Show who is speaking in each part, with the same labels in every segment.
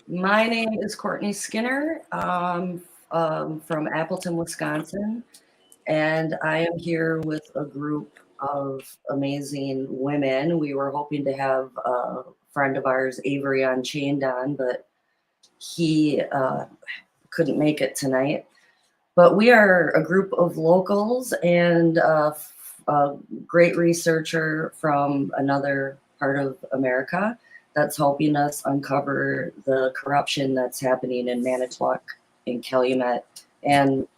Speaker 1: My name is Courtney Skinner. From Appleton, Wisconsin, and I am here with a group of amazing women. We were hoping to have a friend of ours, Avery, on chained on, but he couldn't make it tonight. But we are a group of locals and a great researcher from another part of America that's helping us uncover the corruption that's happening in Manitowoc, in Calumet, and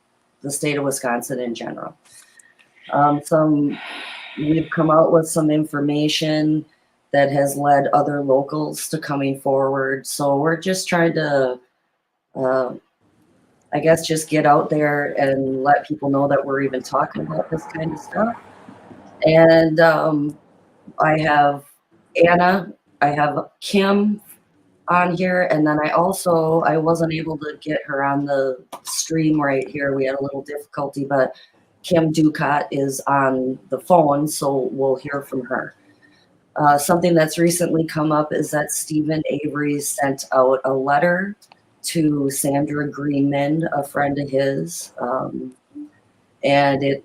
Speaker 1: the state of Wisconsin in general. We've come out with some information that has led other locals to coming forward. So we're just trying to, I guess, just get out there and let people know that we're even talking about this kind of stuff. And I have Anna, I have Kim on here, and then I wasn't able to get her on the stream right here. We had a little difficulty, but Kim Ducat is on the phone, so we'll hear from her. Something that's recently come up is that Stephen Avery sent out a letter to Sandra Greenman, a friend of his, and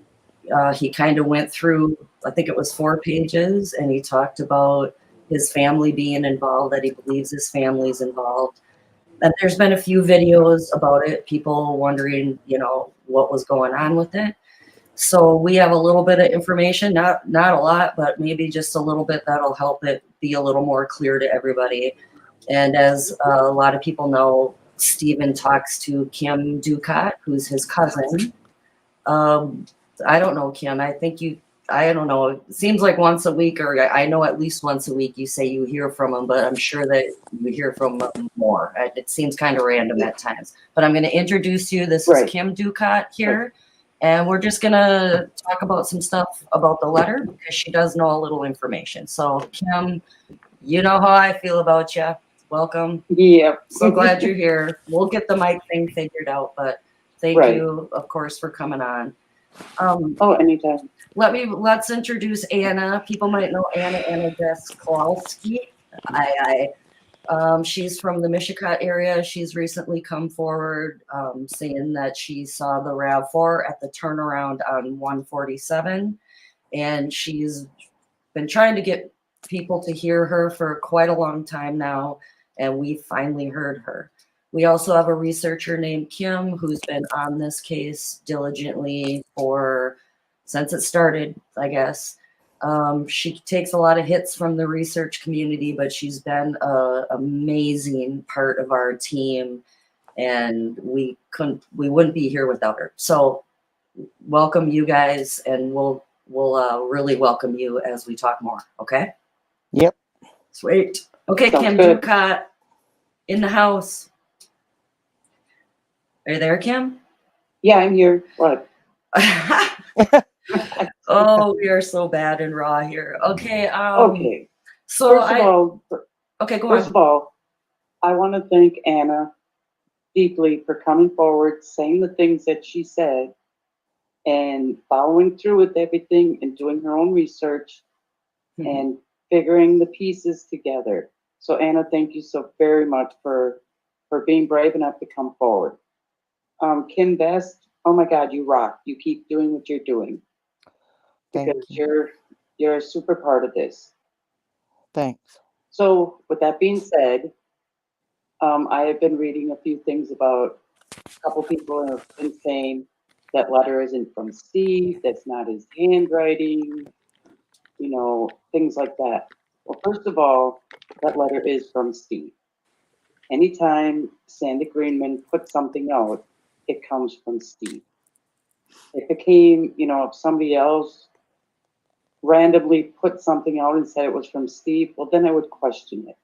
Speaker 1: he kind of went through, I think it was 4 pages, and he talked about his family being involved, that he believes his family's involved. And there's been a few videos about it, people wondering, what was going on with it. So we have a little bit of information, not a lot, but maybe just a little bit that'll help it be a little more clear to everybody. And as a lot of people know, Stephen talks to Kim Ducat, who's his cousin. I don't know, Kim. I don't know. It seems like once a week, or I know at least once a week you say you hear from him, but I'm sure that you hear from him more. It seems kind of random at times. But I'm going to introduce you. This is Kim Ducat here. And we're just going to talk about some stuff about the letter because she does know a little information. So, Kim, you know how I feel about you. Welcome.
Speaker 2: Yeah.
Speaker 1: So glad you're here. We'll get the mic thing figured out, but thank you, of course, for coming on.
Speaker 2: Anytime.
Speaker 1: Let's introduce Anna. People might know Anna Desklowski. She's from the Mishicot area. She's recently come forward saying that she saw the RAV4 at the turnaround on 147, and she's been trying to get people to hear her for quite a long time now, and we finally heard her. We also have a researcher named Kim who's been on this case diligently since it started, I guess. She takes a lot of hits from the research community, but she's been an amazing part of our team, and we wouldn't be here without her. So welcome, you guys, and we'll really welcome you as we talk more. Okay.
Speaker 3: Yep.
Speaker 1: Sweet. Okay,
Speaker 2: Sounds
Speaker 1: Kim
Speaker 2: good.
Speaker 1: Ducat in the house. Are you there, Kim?
Speaker 2: Yeah, I'm here. What?
Speaker 1: Oh, we are so bad and raw here. Okay.
Speaker 2: Okay.
Speaker 1: So
Speaker 2: First
Speaker 1: go on.
Speaker 2: of all, I want to thank Anna deeply for coming forward, saying the things that she said, and following through with everything and doing her own research and figuring the pieces together. So Anna, thank you so very much for being brave enough to come forward. Kim Best, oh my God, you rock. You keep doing what you're doing. Because you're a super part of this.
Speaker 3: Thanks.
Speaker 2: So with that being said, I have been reading a few things about a couple people have been saying that letter isn't from Steve, that's not his handwriting, things like that. Well, first of all, that letter is from Steve. Anytime Sandy Greenman puts something out, it comes from Steve. If it came, if somebody else randomly put something out and said it was from Steve, well, then I would question it.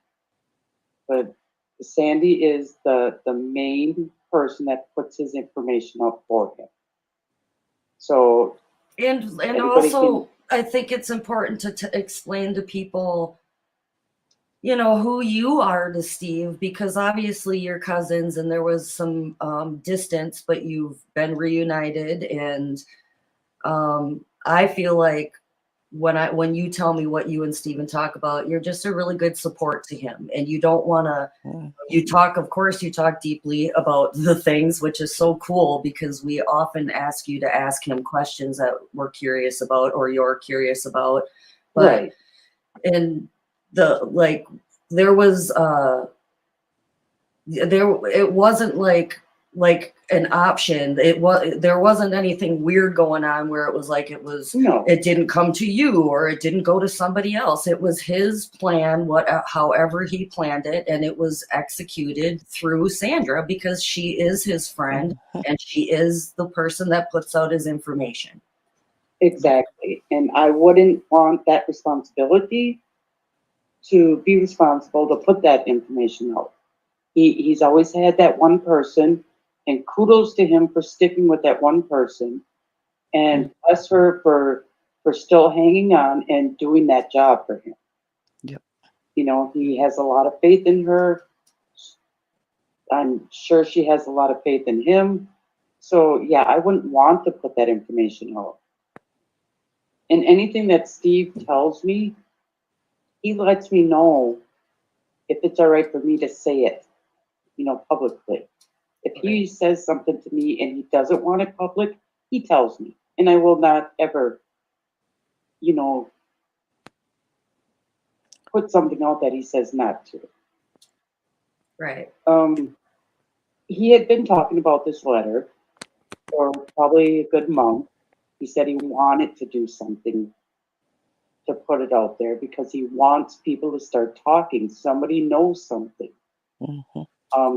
Speaker 2: But Sandy is the main person that puts his information out for him. So,
Speaker 1: and also, I think it's important to explain to people, who you are to Steve, because obviously you're cousins and there was some distance, but you've been reunited. And I feel like when you tell me what you and Steven talk about, you're just a really good support to him. And you don't want to, you talk deeply about the things, which is so cool because we often ask you to ask him questions that we're curious about or you're curious about. But
Speaker 2: Right.
Speaker 1: and there was it wasn't like an option. There wasn't anything weird going on where it was like
Speaker 2: No.
Speaker 1: it didn't come to you or it didn't go to somebody else. It was his plan, however he planned it, and it was executed through Sandra because she is his friend and she is the person that puts out his information.
Speaker 2: Exactly. And I wouldn't want that responsibility to be responsible to put that information out. He's always had that one person, and kudos to him for sticking with that one person. And bless her for still hanging on and doing that job for him.
Speaker 3: Yep.
Speaker 2: You know, he has a lot of faith in her. I'm sure she has a lot of faith in him. So yeah, I wouldn't want to put that information out. And anything that Steve tells me, he lets me know if it's all right for me to say it, you know, publicly. If he says something to me and he doesn't want it public, he tells me. And I will not ever, you know, put something out that he says not to.
Speaker 1: Right.
Speaker 2: He had been talking about this letter for probably a good month. He said he wanted to do something to put it out there because he wants people to start talking. Somebody knows something.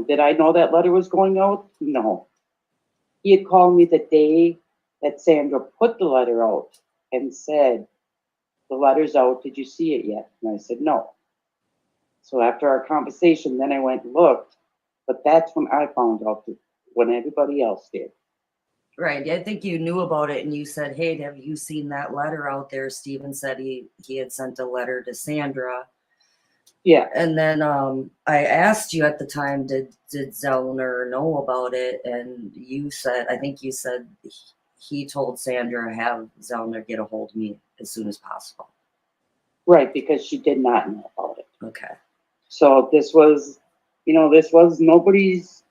Speaker 2: Did I know that letter was going out? No. He had called me the day that Sandra put the letter out and said, the letter's out, did you see it yet? And I said, no. So after our conversation, then I went and looked, but that's when I found out, when everybody else did.
Speaker 1: Right. I think you knew about it and you said, hey, have you seen that letter out there? Steven said he had sent a letter to Sandra.
Speaker 2: Yeah.
Speaker 1: And then I asked you at the time, did Zellner know about it? And you said, I think you said he told Sandra, have Zellner get a hold of me as soon as possible.
Speaker 2: Right, because she did not know about it.
Speaker 1: Okay.
Speaker 2: So this was, you know, this was nobody's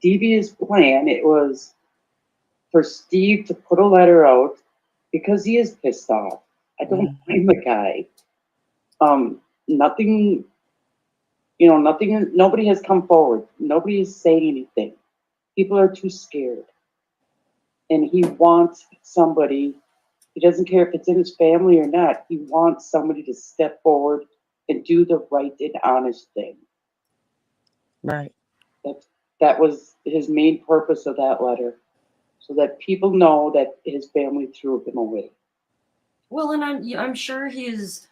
Speaker 2: devious plan. It was for Steve to put a letter out because he is pissed off. I don't blame the guy. Nothing, you know, nobody has come forward. Nobody is saying anything. People are too scared. And he wants somebody, he doesn't care if it's in his family or not, he wants somebody to step forward and do the right and honest thing.
Speaker 3: Right.
Speaker 2: That was his main purpose of that letter, so that people know that his family threw him away.
Speaker 1: Well, and I'm sure he's,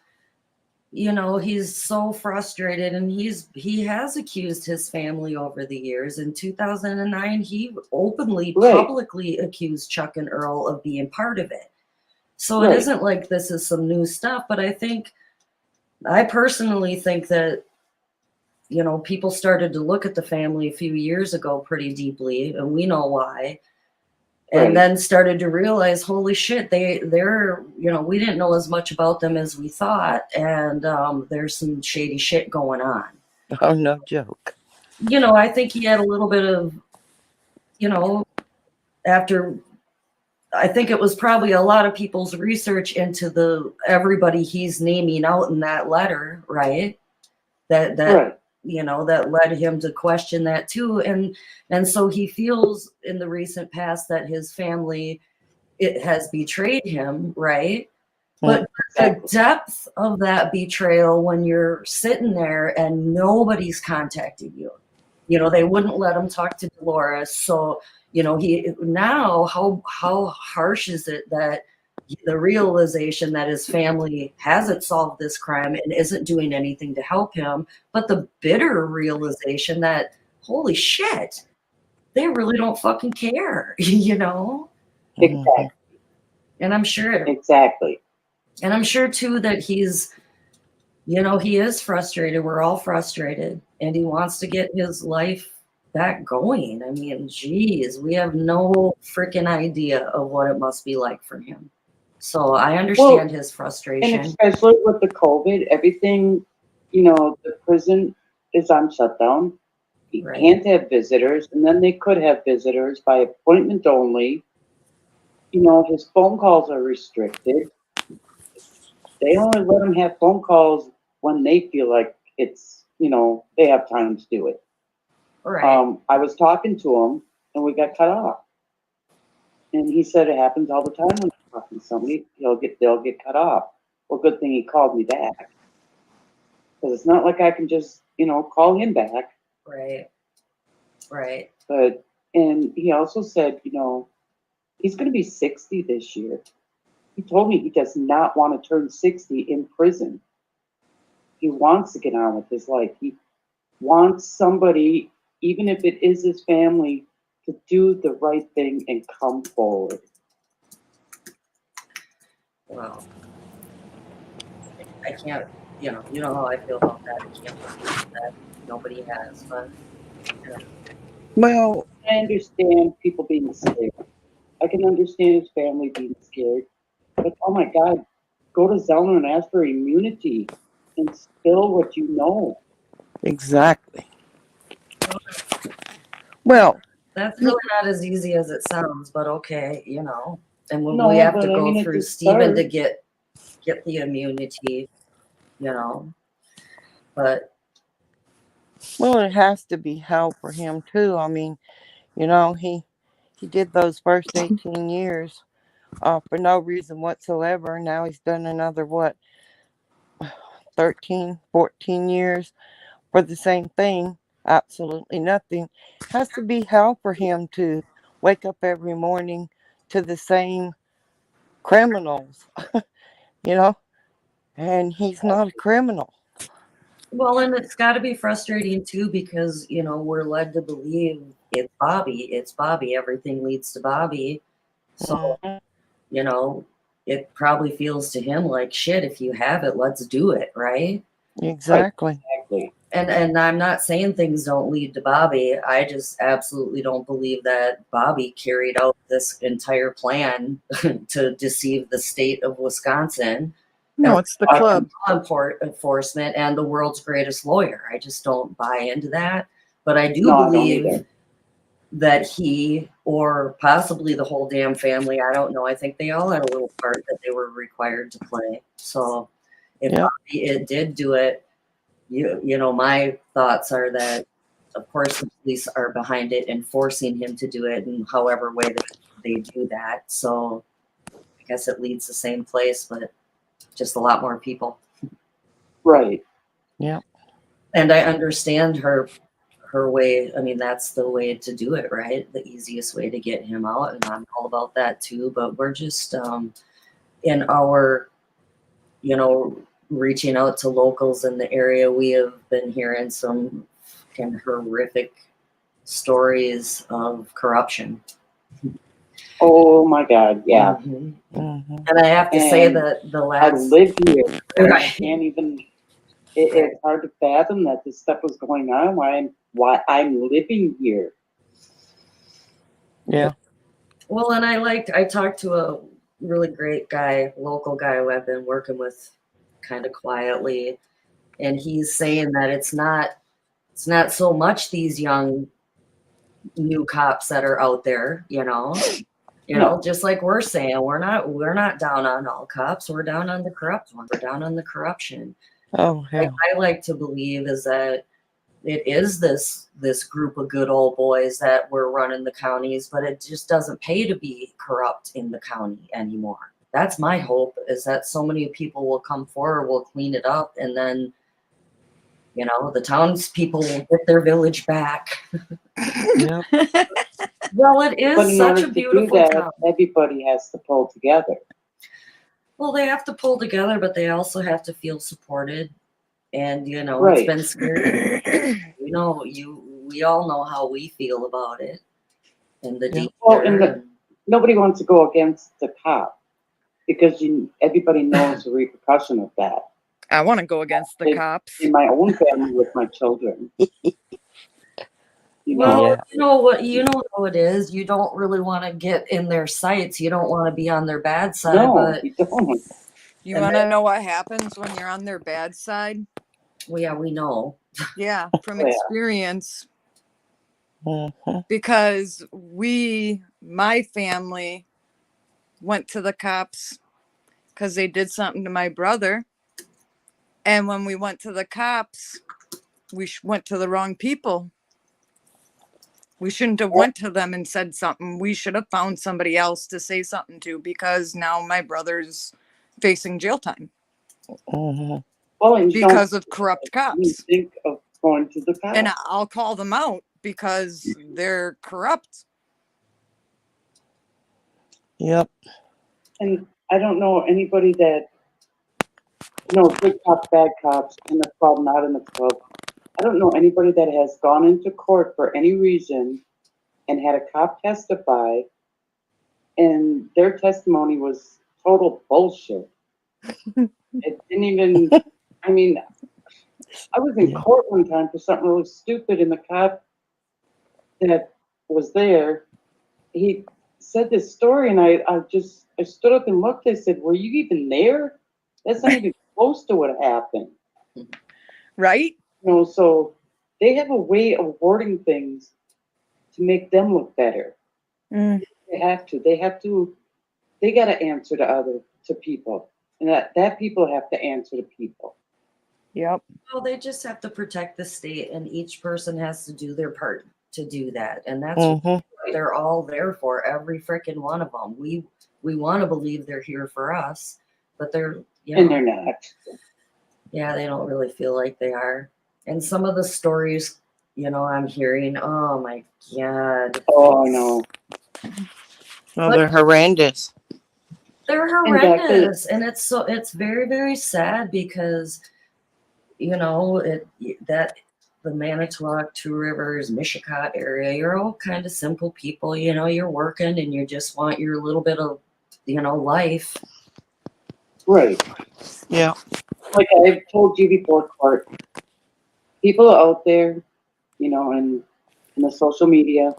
Speaker 1: you know, he's so frustrated, and he has accused his family over the years. In 2009, he openly, publicly accused Chuck and Earl of being part of it. So it isn't like this is some new stuff, but I personally think that, you know, people started to look at the family a few years ago pretty deeply, and we know why. And then started to realize, holy shit, they're, you know, we didn't know as much about them as we thought. And there's some shady shit going on.
Speaker 3: Oh, no joke.
Speaker 1: You know, I think he had a little bit of, you know, I think it was probably a lot of people's research into everybody he's naming out in that letter, right? That you know, that led him to question that too. And so he feels in the recent past that his family, it has betrayed him, right? But the depth of that betrayal when you're sitting there and nobody's contacted you, you know, they wouldn't let him talk to Dolores. So, you know, how harsh is it that the realization that his family hasn't solved this crime and isn't doing anything to help him, but the bitter realization that, holy shit, they really don't fucking care, you know?
Speaker 2: Exactly.
Speaker 1: And I'm sure.
Speaker 2: Exactly.
Speaker 1: And I'm sure too that he's, you know, he is frustrated. We're all frustrated, and he wants to get his life back going. I mean, geez, we have no freaking idea of what it must be like for him. So I understand his
Speaker 2: And
Speaker 1: frustration.
Speaker 2: especially with the COVID, everything, the prison is on shutdown. He
Speaker 1: Right.
Speaker 2: can't have visitors, and then they could have visitors by appointment only. His phone calls are restricted. They only let him have phone calls when they feel like they have time to do it.
Speaker 1: Right.
Speaker 2: I was talking to him, and we got cut off. And he said it happens all the time when I'm talking to somebody. They'll get cut off. Well, good thing he called me back, because it's not like I can just call him back.
Speaker 1: Right. Right.
Speaker 2: And he also said he's going to be 60 this year. He told me he does not want to turn 60 in prison. He wants to get on with his life. He wants somebody, even if it is his family, to do the right thing and come forward.
Speaker 1: Well, I can't, you know how I feel about that. I can't believe that nobody has, but
Speaker 3: Well,
Speaker 2: I understand people being scared. I can understand his family being scared. But oh my God, go to Zellner and ask for immunity and spill what you know.
Speaker 3: exactly. Well,
Speaker 1: that's really not as easy as it sounds, but okay, And when
Speaker 2: No,
Speaker 1: we have
Speaker 2: but
Speaker 1: to
Speaker 2: I
Speaker 1: go
Speaker 2: mean, it's
Speaker 1: through
Speaker 2: a
Speaker 1: Stephen to
Speaker 2: start.
Speaker 1: get the immunity, but
Speaker 3: it has to be hell for him too. I mean, he did those first 18 years for no reason whatsoever. Now he's done another 13, 14 years for the same thing. Absolutely nothing. Has to be hell for him to wake up every morning to the same criminals, you know, and he's not a criminal.
Speaker 1: well, and it's got to be frustrating too because we're led to believe it's Bobby. It's Bobby. Everything leads to Bobby. So
Speaker 3: Mhm.
Speaker 1: it probably feels to him like shit. If you have it, let's do it, right?
Speaker 2: Right,
Speaker 3: Exactly.
Speaker 2: exactly.
Speaker 1: And I'm not saying things don't lead to Bobby. I just absolutely don't believe that Bobby carried out this entire plan to deceive the state of Wisconsin
Speaker 4: No, it's the club.
Speaker 1: law enforcement and the world's greatest lawyer. I just don't buy into that. But I do
Speaker 2: No, I don't
Speaker 1: believe
Speaker 2: either.
Speaker 1: that he or possibly the whole damn family, I don't know. I think they all had a little part that they were required to play. So if
Speaker 3: Yep.
Speaker 1: Bobby it did do it, my thoughts are that of course the police are behind it and forcing him to do it in however way that they do that. So I guess it leads the same place, but just a lot more people.
Speaker 2: Right.
Speaker 3: Yep.
Speaker 1: And I understand her way. I mean, that's the way to do it, right? The easiest way to get him out, and I'm all about that too. But we're just in our, reaching out to locals in the area. We have been hearing some kind of horrific stories of corruption.
Speaker 2: Oh my God, yeah.
Speaker 1: Mhm.
Speaker 3: Mhm.
Speaker 1: And I have to say
Speaker 2: And
Speaker 1: that the
Speaker 2: I
Speaker 1: last
Speaker 2: live here. And I
Speaker 1: right.
Speaker 2: can't even. It's hard to fathom that this stuff was going on. Why I'm living here.
Speaker 3: Yeah.
Speaker 1: Well, and I talked to a really great guy, local guy who I've been working with kind of quietly, and he's saying that it's not so much these young new cops that are out there,
Speaker 2: No.
Speaker 1: just like we're saying, we're not down on all cops, we're down on the corrupt ones, we're down on the corruption.
Speaker 3: Oh,
Speaker 1: Like
Speaker 3: hell.
Speaker 1: I like to believe is that it is this group of good old boys that were running the counties, but it just doesn't pay to be corrupt in the county anymore. That's my hope, is that so many people will come forward, will clean it up, and then the townspeople will get their village back.
Speaker 3: Yep.
Speaker 1: Well, it
Speaker 2: But
Speaker 1: is
Speaker 2: in
Speaker 1: such
Speaker 2: order
Speaker 1: a
Speaker 2: to do
Speaker 1: beautiful
Speaker 2: that,
Speaker 1: town.
Speaker 2: everybody has to pull together.
Speaker 1: Well, they have to pull together, but they also have to feel supported. And it's
Speaker 2: Right.
Speaker 1: been scary. We all know how we feel about it. And the
Speaker 3: Yep.
Speaker 2: Well,
Speaker 1: danger.
Speaker 2: nobody wants to go against the cop because everybody knows the repercussion of that.
Speaker 4: I want to go against the cops.
Speaker 2: In my own family with my children. You
Speaker 1: Well,
Speaker 2: know,
Speaker 3: Yeah.
Speaker 1: you know how it is. You don't really want to get in their sights. You don't want to be on their bad side,
Speaker 2: no,
Speaker 1: but
Speaker 2: you don't.
Speaker 4: You
Speaker 1: And
Speaker 4: want to know what happens when you're on their bad side?
Speaker 1: well, yeah, we know.
Speaker 4: Yeah, from
Speaker 2: Yeah.
Speaker 4: experience.
Speaker 3: Mhm.
Speaker 4: Because my family, went to the cops because they did something to my brother. And when we went to the cops, we went to the wrong people. We shouldn't have went to them and said something. We should have found somebody else to say something to, because now my brother's facing jail time
Speaker 3: Mhm.
Speaker 2: Well, and you don't
Speaker 4: because of corrupt
Speaker 2: even
Speaker 4: cops.
Speaker 2: think of going to the cops.
Speaker 4: And I'll call them out because they're corrupt.
Speaker 3: Yep.
Speaker 2: And I don't know anybody that, good cops, bad cops, in the club, not in the club. I don't know anybody that has gone into court for any reason and had a cop testify, and their testimony was total bullshit. It didn't even, I mean, I was in
Speaker 3: Yeah.
Speaker 2: court one time for something really stupid, and the cop that was there, he said this story, and I stood up and looked. I said, "Were you even there? That's not even close to what happened."
Speaker 4: Right?
Speaker 2: So they have a way of wording things to make them look better.
Speaker 4: Mm.
Speaker 2: They have to. They got to answer to people, and that people have to answer to people.
Speaker 4: Yep.
Speaker 1: Well, they just have to protect the state, and each person has to do their part to do that. And that's
Speaker 3: Mhm.
Speaker 1: what they're all there for, every freaking one of them. We want to believe they're here for us, but they're,
Speaker 2: And they're not.
Speaker 1: yeah, they don't really feel like they are. And some of the stories, I'm hearing, oh my God.
Speaker 2: Oh, I know.
Speaker 3: Oh, they're horrendous.
Speaker 1: They're
Speaker 2: And back to-
Speaker 1: horrendous. And it's very, very sad because, the Manitowoc, Two Rivers, Mishicot area, you're all kind of simple people, you're working and you just want your little bit of, life.
Speaker 2: Right.
Speaker 3: Yeah.
Speaker 2: Like I've told you before, Court, people out there, in the social media,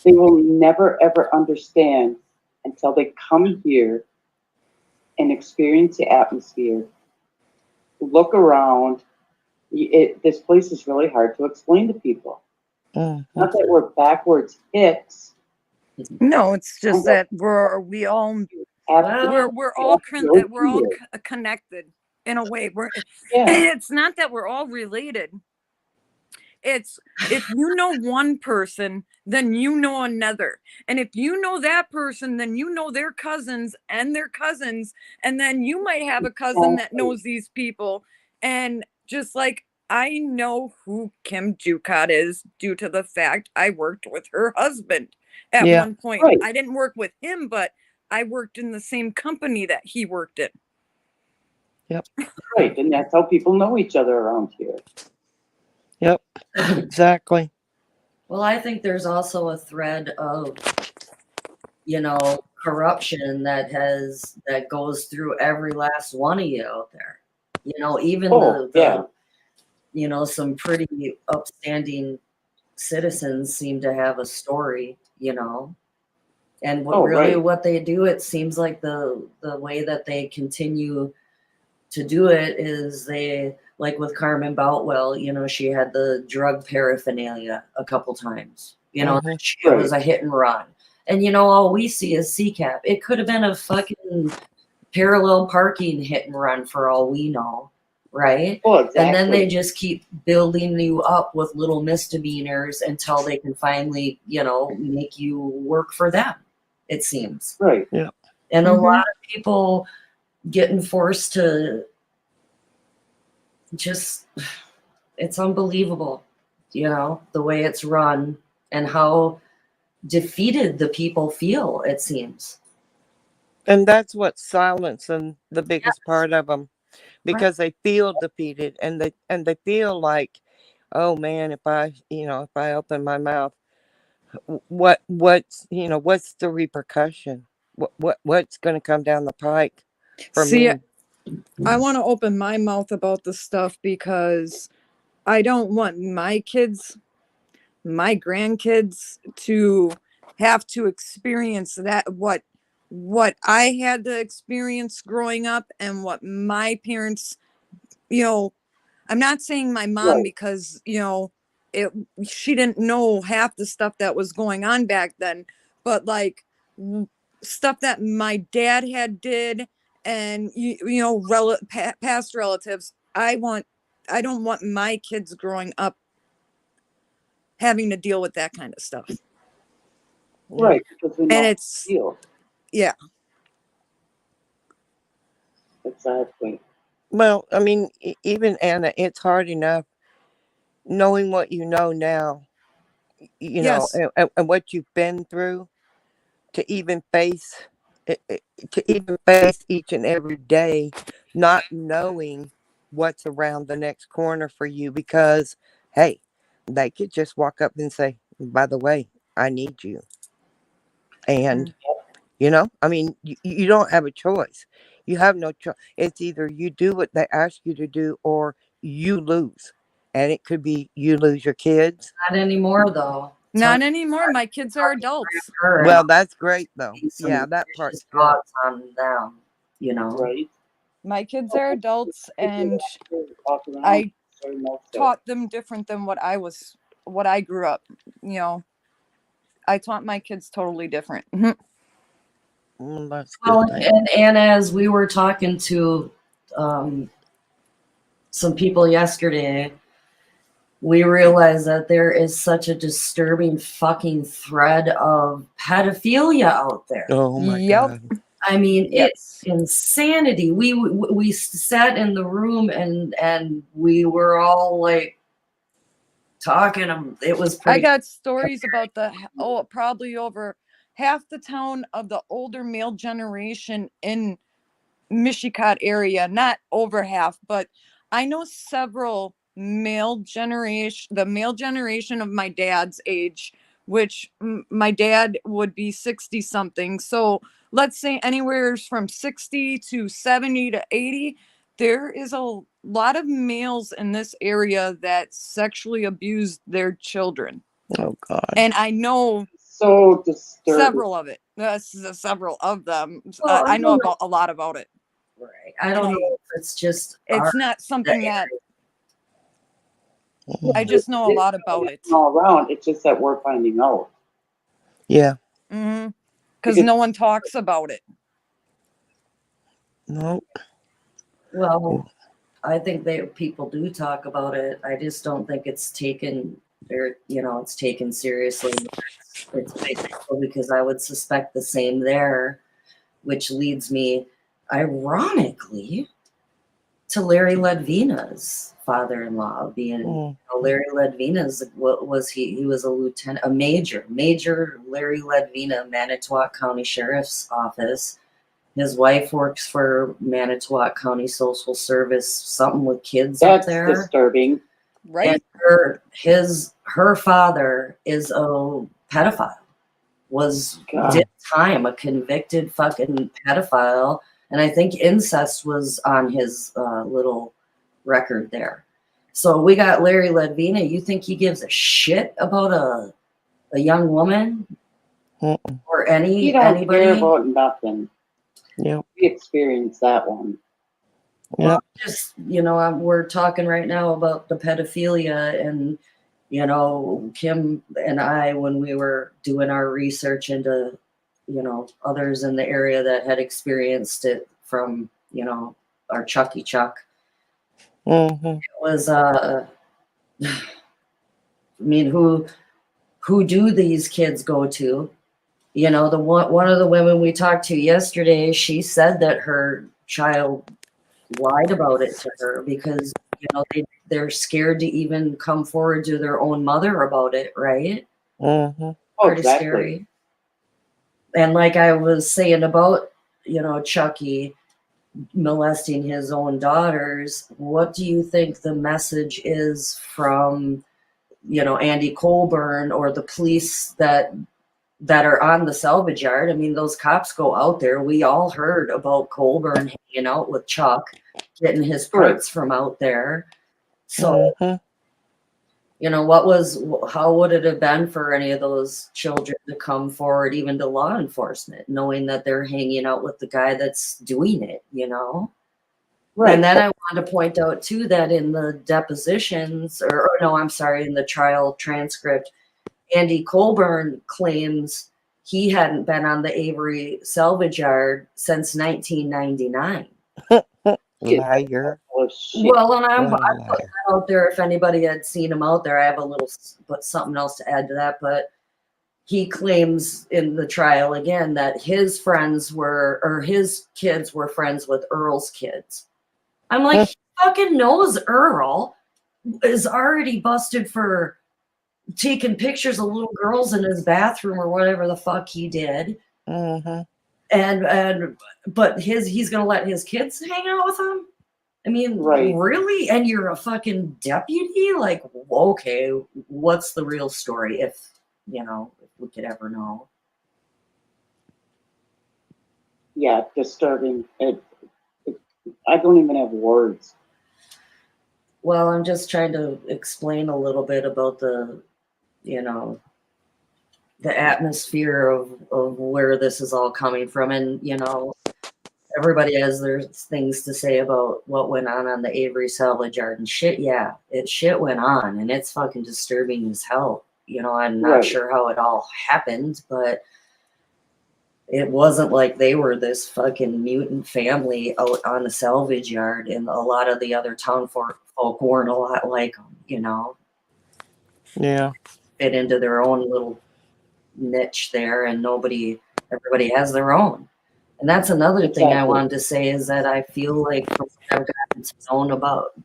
Speaker 2: they will never ever understand until they come here and experience the atmosphere, look around. This place is really hard to explain to people.
Speaker 3: Mhm.
Speaker 2: Not that we're backwards hits.
Speaker 4: No, it's just that we're all connected in a way.
Speaker 2: Yeah.
Speaker 4: It's not that we're all related. It's if you know one person, then you know another. And if you know that person, then you know their cousins and their cousins. And then you might have a cousin that knows these people. And just like I know who Kim Jucott is due to the fact I worked with her husband at
Speaker 3: Yeah.
Speaker 4: one point.
Speaker 2: Right.
Speaker 4: I didn't work with him, but I worked in the same company that he worked in.
Speaker 2: Right. And that's how people know each other around here.
Speaker 3: Yep. Exactly.
Speaker 1: Well, I think there's also a thread of, corruption that goes through every last one of you out there. Even some pretty upstanding citizens seem to have a story, and what they do, it seems like the way that they continue to do it is they, like with Carmen Boutwell, she had the drug paraphernalia a couple times,
Speaker 3: Mhm.
Speaker 1: it was a hit and run. And all we see is CCAP. It could have been a fucking parallel parking hit and run for all we know, right?
Speaker 2: Well, exactly.
Speaker 1: And then they just keep building you up with little misdemeanors until they can finally, make you work for them, it seems.
Speaker 2: Right.
Speaker 3: Yeah.
Speaker 1: And a lot of people getting forced to just, it's unbelievable, the way it's run and how defeated the people feel, it seems.
Speaker 3: And that's what's silencing the biggest part of them, because they feel defeated, and they feel like, oh man, if I open my mouth, what's the repercussion? What's going to come down the pike for
Speaker 4: See,
Speaker 3: me?
Speaker 4: I want to open my mouth about this stuff because I don't want my kids my grandkids to have to experience that, what I had to experience growing up and what my parents, I'm not saying my mom,
Speaker 2: Right.
Speaker 4: because, she didn't know half the stuff that was going on back then, but like stuff that my dad had did, and past relatives. I don't want my kids growing up having to deal with that kind of stuff.
Speaker 2: Right, because we know
Speaker 4: And
Speaker 2: how to
Speaker 4: it's,
Speaker 2: feel.
Speaker 4: yeah.
Speaker 2: Exactly.
Speaker 3: Well, I mean, even Anna, it's hard enough knowing what you know now,
Speaker 4: Yes.
Speaker 3: and what you've been through to even face to even face each and every day, not knowing what's around the next corner for you, because hey, they could just walk up and say, by the way, I need you. And I mean, you don't have a choice. You have no choice. It's either you do what they ask you to do or you lose. And it could be you lose your kids.
Speaker 1: Not anymore, though.
Speaker 4: Not anymore. My kids are adults.
Speaker 3: Well, that's great, though.
Speaker 1: Some
Speaker 3: Yeah, that part's
Speaker 1: vicious
Speaker 3: good.
Speaker 1: thoughts on them,
Speaker 2: Right.
Speaker 4: My kids are adults, and
Speaker 2: Walk around,
Speaker 4: I
Speaker 2: very much so.
Speaker 4: taught them different than what I grew up. I taught my kids totally different.
Speaker 3: That's good.
Speaker 1: Well, and as we were talking to some people yesterday, we realized that there is such a disturbing fucking thread of pedophilia out there.
Speaker 3: Oh my
Speaker 4: Yep.
Speaker 3: God.
Speaker 1: I mean,
Speaker 4: Yes.
Speaker 1: it's insanity. We sat in the room and we were all like talking. It was
Speaker 4: I
Speaker 1: pretty.
Speaker 4: got stories about probably over half the town of the older male generation in Michigan area, not over half, but I know several the male generation of my dad's age, which my dad would be 60 something. So let's say anywhere from 60 to 70 to 80. There is a lot of males in this area that sexually abuse their children.
Speaker 3: Oh God.
Speaker 4: And I know
Speaker 2: So disturbing.
Speaker 4: several of them.
Speaker 1: Well,
Speaker 4: I know about a lot about it.
Speaker 1: Right. I don't know if it's just
Speaker 4: It's not something that I
Speaker 2: It's
Speaker 4: just know a lot about it.
Speaker 2: all around. It's just that we're finding out.
Speaker 3: Yeah.
Speaker 4: Because no one talks about it.
Speaker 3: No.
Speaker 1: Well, I think people do talk about it. I just don't think it's taken it's taken seriously. It's basically because I would suspect the same there, which leads me ironically to Larry Ledvina's father-in-law being Larry Ledvina's he was a lieutenant, a major Larry Ledvina, Manitowoc County Sheriff's Office. His wife works for Manitowoc County Social Service, something with kids up there.
Speaker 2: That's disturbing.
Speaker 4: Right.
Speaker 1: And her father is a pedophile. Did time, a convicted fucking pedophile. And I think incest was on his little record there. So we got Larry Ledvina. You think he gives a shit about a young woman? Or
Speaker 2: He don't
Speaker 1: anybody?
Speaker 2: care about nothing.
Speaker 3: Yep.
Speaker 2: We experienced that one.
Speaker 1: Well, just, we're talking right now about the pedophilia, and, Kim and I, when we were doing our research into, others in the area that had experienced it from, our Chucky Chuck. It was, I mean, who do these kids go to? One of the women we talked to yesterday, she said that her child lied about it to her because they're scared to even come forward to their own mother about it, right? Pretty scary. And like I was saying about Chucky molesting his own daughters, what do you think the message is from Andy Colburn or the police that are on the salvage yard? I mean, those cops go out there. We all heard about Colburn hanging out with Chuck, getting his parts from out there. So You know, how would it have been for any of those children to come forward, even to law enforcement, knowing that they're hanging out with the guy that's doing it, you know?
Speaker 2: Right.
Speaker 1: And then I want to point out too that in the depositions, or no, I'm sorry, in the trial transcript, Andy Colburn claims he hadn't been on the Avery salvage yard since 1999.
Speaker 3: Liar.
Speaker 2: Oh, shit.
Speaker 1: Well, and I'm
Speaker 3: What a
Speaker 1: putting
Speaker 3: liar.
Speaker 1: that out there if anybody had seen him out there. I have a little, but something else to add to that. But he claims in the trial again that his friends were, or his kids were friends with Earl's kids. I'm like, he fucking knows Earl is already busted for taking pictures of little girls in his bathroom or whatever the fuck he did.
Speaker 3: Mm-hmm.
Speaker 1: But he's gonna let his kids hang out with him. I mean,
Speaker 2: Right.
Speaker 1: really? And you're a fucking deputy? Like, okay, what's the real story? If you know, if we could ever know.
Speaker 2: Yeah, disturbing. I don't even have words.
Speaker 1: Well, I'm just trying to explain a little bit about the, you know, the atmosphere of where this is all coming from. And, you know, everybody has their things to say about what went on the Avery salvage yard and shit. Yeah, shit went on and it's fucking disturbing as hell. You know, I'm not
Speaker 2: Right.
Speaker 1: sure how it all happened, but it wasn't like they were this fucking mutant family out on a salvage yard, and a lot of the other town folk weren't a lot like them, you know,
Speaker 3: Yeah.
Speaker 1: fit into their own little niche there, and everybody has their own. And that's another thing I
Speaker 2: Exactly.
Speaker 1: wanted to say is that I feel like from what I've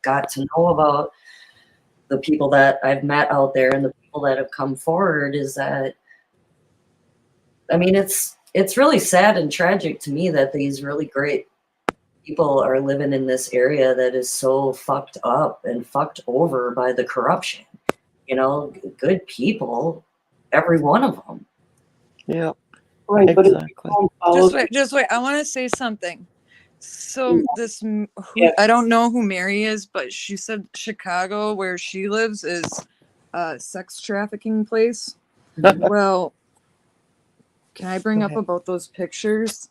Speaker 1: got to know about the people that I've met out there and the people that have come forward is that, I mean, it's really sad and tragic to me that these really great people are living in this area that is so fucked up and fucked over by the corruption. You know, good people, every one of them.
Speaker 3: Yep.
Speaker 2: Right, but if you
Speaker 3: Exactly.
Speaker 2: don't follow
Speaker 4: Just wait. I want to say something. So
Speaker 2: Yeah.
Speaker 4: I don't know who Mary is, but she said Chicago, where she lives, is a sex trafficking place. Well, can I bring up
Speaker 3: Okay.
Speaker 4: about those pictures?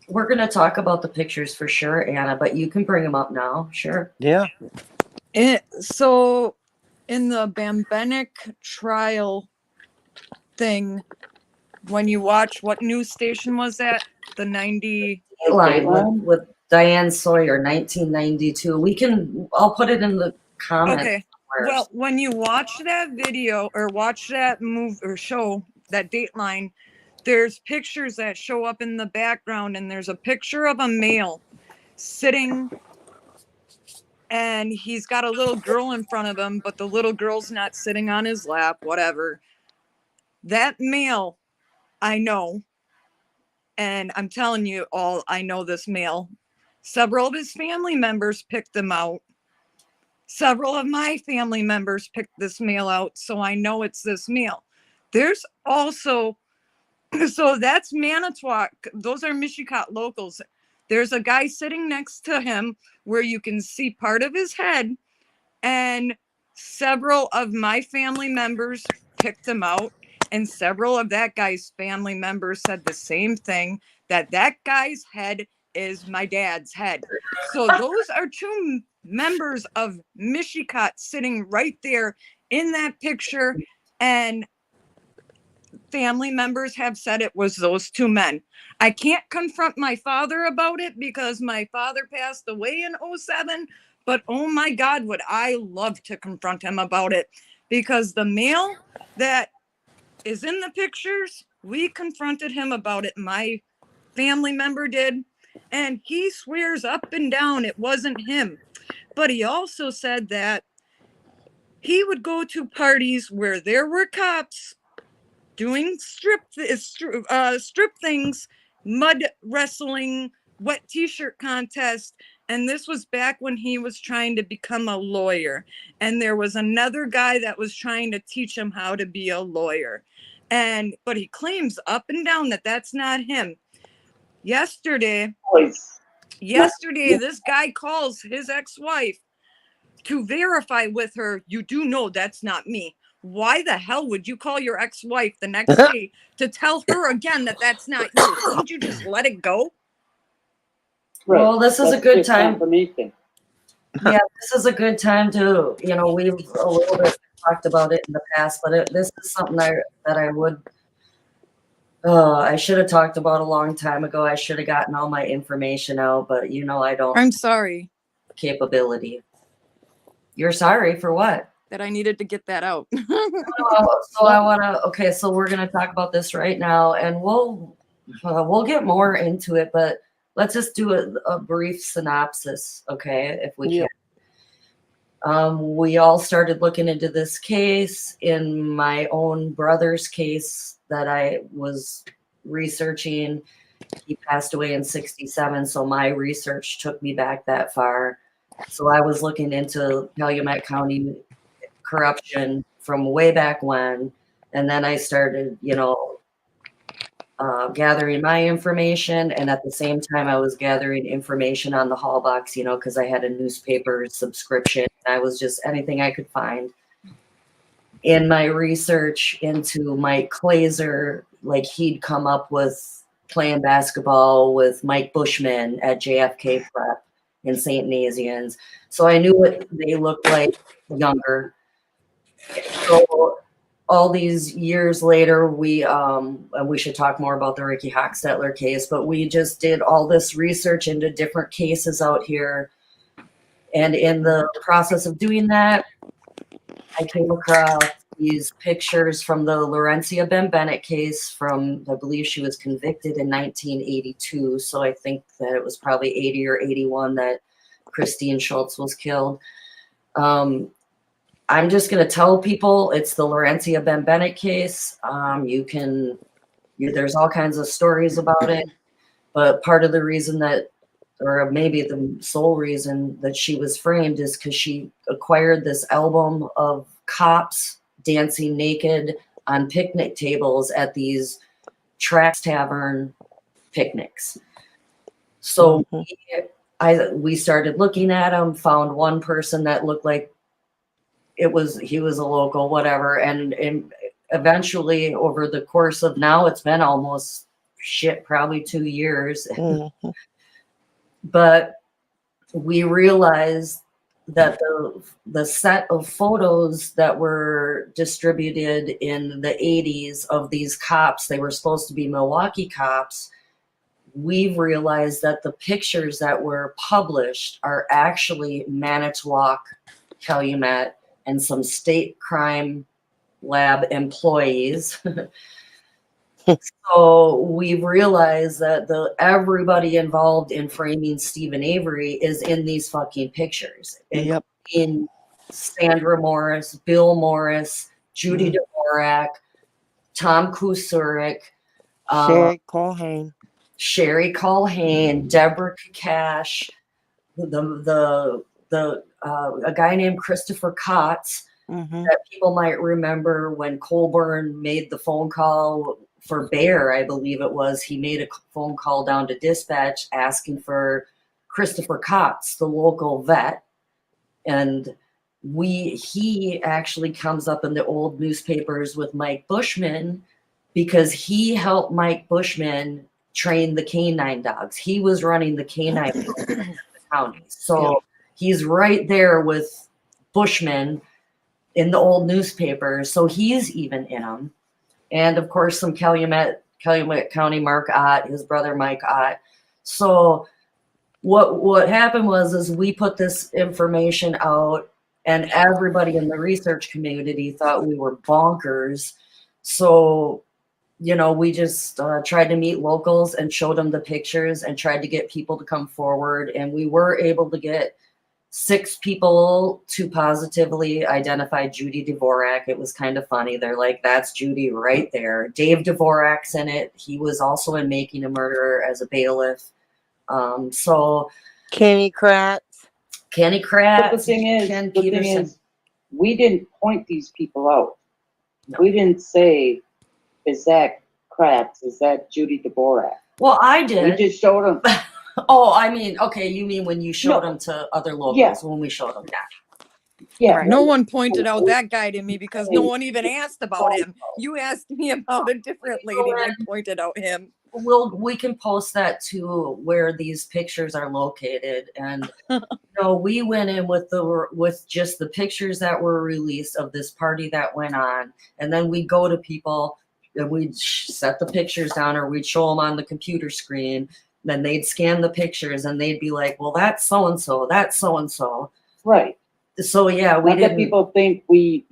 Speaker 1: We're going to talk about the pictures for sure, Anna, but you can bring them up now. Sure.
Speaker 3: Yeah.
Speaker 4: So in the Ben Bennett trial thing, when you watch, what news station was that? The 90.
Speaker 1: Dateline with Diane Sawyer, 1992. I'll put it in the comments.
Speaker 4: Okay.
Speaker 1: somewhere.
Speaker 4: Well, when you watch that video or watch that move or show, that Dateline, there's pictures that show up in the background, and there's a picture of a male sitting, and he's got a little girl in front of him, but the little girl's not sitting on his lap, whatever. That male, I know, and I'm telling you all, I know this male. Several of his family members picked him out. Several of my family members picked this male out, so I know it's this male. There's also, so that's Manitowoc. Those are Mishicot locals. There's a guy sitting next to him where you can see part of his head, and several of my family members picked him out, and several of that guy's family members said the same thing, that guy's head is my dad's head. So those are two members of Mishicot sitting right there in that picture, and family members have said it was those two men. I can't confront my father about it because my father passed away in 2007, but oh my God, would I love to confront him about it, because the male that is in the pictures, we confronted him about it. My family member did, and he swears up and down it wasn't him. But he also said that he would go to parties where there were cops doing strip things, mud wrestling, wet t-shirt contest. And this was back when he was trying to become a lawyer. And there was another guy that was trying to teach him how to be a lawyer. But he claims up and down that that's not him. Yesterday, this guy calls his ex-wife to verify with her, you do know that's not me. Why the hell would you call your ex-wife the next day to tell her again that that's not you? Couldn't you just let it go?
Speaker 2: Right.
Speaker 1: Well, this is a
Speaker 2: That's
Speaker 1: good
Speaker 2: just
Speaker 1: time.
Speaker 2: confirmation.
Speaker 1: Yeah, this is a good time to, we've a little bit talked about it in the past, but this is something that I would, I should have talked about a long time ago. I should have gotten all my information out, but I don't
Speaker 4: I'm sorry
Speaker 1: capability. You're sorry for what?
Speaker 4: that I needed to get that out.
Speaker 1: So I want to, okay, so we're going to talk about this right now, and we'll get more into it, but let's just do a brief synopsis, okay, if we
Speaker 3: Yeah.
Speaker 1: can. We all started looking into this case. In my own brother's case that I was researching, he passed away in 1967, so my research took me back that far. So I was looking into Calumet County corruption from way back when, and then I started, gathering my information, and at the same time I was gathering information on the Hallbox, because I had a newspaper subscription. I was just anything I could find. In my research into Mike Glazer, like he'd come up with playing basketball with Mike Bushman at JFK Prep in St. Nazianz. So I knew what they looked like younger. So all these years later, and we should talk more about the Ricky Hochstetler case, but we just did all this research into different cases out here. And in the process of doing that, I came across these pictures from the Laurencia Ben Bennett case from, I believe she was convicted in 1982. So I think that it was probably 80 or 81 that Christine Schultz was killed. I'm just going to tell people it's the Laurencia Ben Bennett case. There's all kinds of stories about it, but part of the reason that, or maybe the sole reason that she was framed is because she acquired this album of cops dancing naked on picnic tables at these Tracks Tavern picnics. So we started looking at them, found one person that looked like he was a local, whatever. And eventually over the course of now, it's been almost probably 2 years. But we realized that the set of photos that were distributed in the 80s of these cops, they were supposed to be Milwaukee cops. We've realized that the pictures that were published are actually Manitowoc, Calumet, and some state crime lab employees. So we've realized that everybody involved in framing Stephen Avery is in these fucking pictures.
Speaker 3: Yep.
Speaker 1: In Sandra Morris, Bill Morris, Judy Dvorak, Tom Kusurik,
Speaker 3: Sherry Colhane,
Speaker 1: Deborah Kakash, a guy named Christopher Kotz, that people might remember when Colburn made the phone call for Bear, I believe it was. He made a phone call down to dispatch asking for Christopher Kotz, the local vet. And he actually comes up in the old newspapers with Mike Bushman because he helped Mike Bushman train the canine dogs. He was running the canine dogs in the county. So he's right there with Bushman in the old newspapers. So he's even in them. And of course, some Calumet County Mark Ott, his brother Mike Ott. So what happened is we put this information out, and everybody in the research community thought we were bonkers. So, we just tried to meet locals and showed them the pictures and tried to get people to come forward. And we were able to get 6 people to positively identify Judy Dvorak. It was kind of funny. They're like, that's Judy right there. Dave Dvorak's in it. He was also in Making a Murderer as a bailiff. So
Speaker 3: Kenny Kratz.
Speaker 2: But the thing is, we didn't point these people out.
Speaker 1: No.
Speaker 2: We didn't say, is that Kratz? Is that Judy Dvorak?
Speaker 1: Well, I did.
Speaker 2: We just showed them.
Speaker 1: Oh, I mean, okay, you mean when you showed them to other locals, when we showed them that.
Speaker 2: Yeah.
Speaker 3: Right.
Speaker 4: No one pointed out that guy to me because no one even asked about him. You asked me about a different lady and I pointed out him.
Speaker 1: We can post that to where these pictures are located. And we went in with just the pictures that were released of this party that went on, and then we go to people and we'd set the pictures down, or we'd show them on the computer screen. Then they'd scan the pictures and they'd be like, well, that's so and so, that's so and so.
Speaker 2: Right.
Speaker 1: So yeah, we
Speaker 2: Not
Speaker 1: didn't.
Speaker 2: that people think we,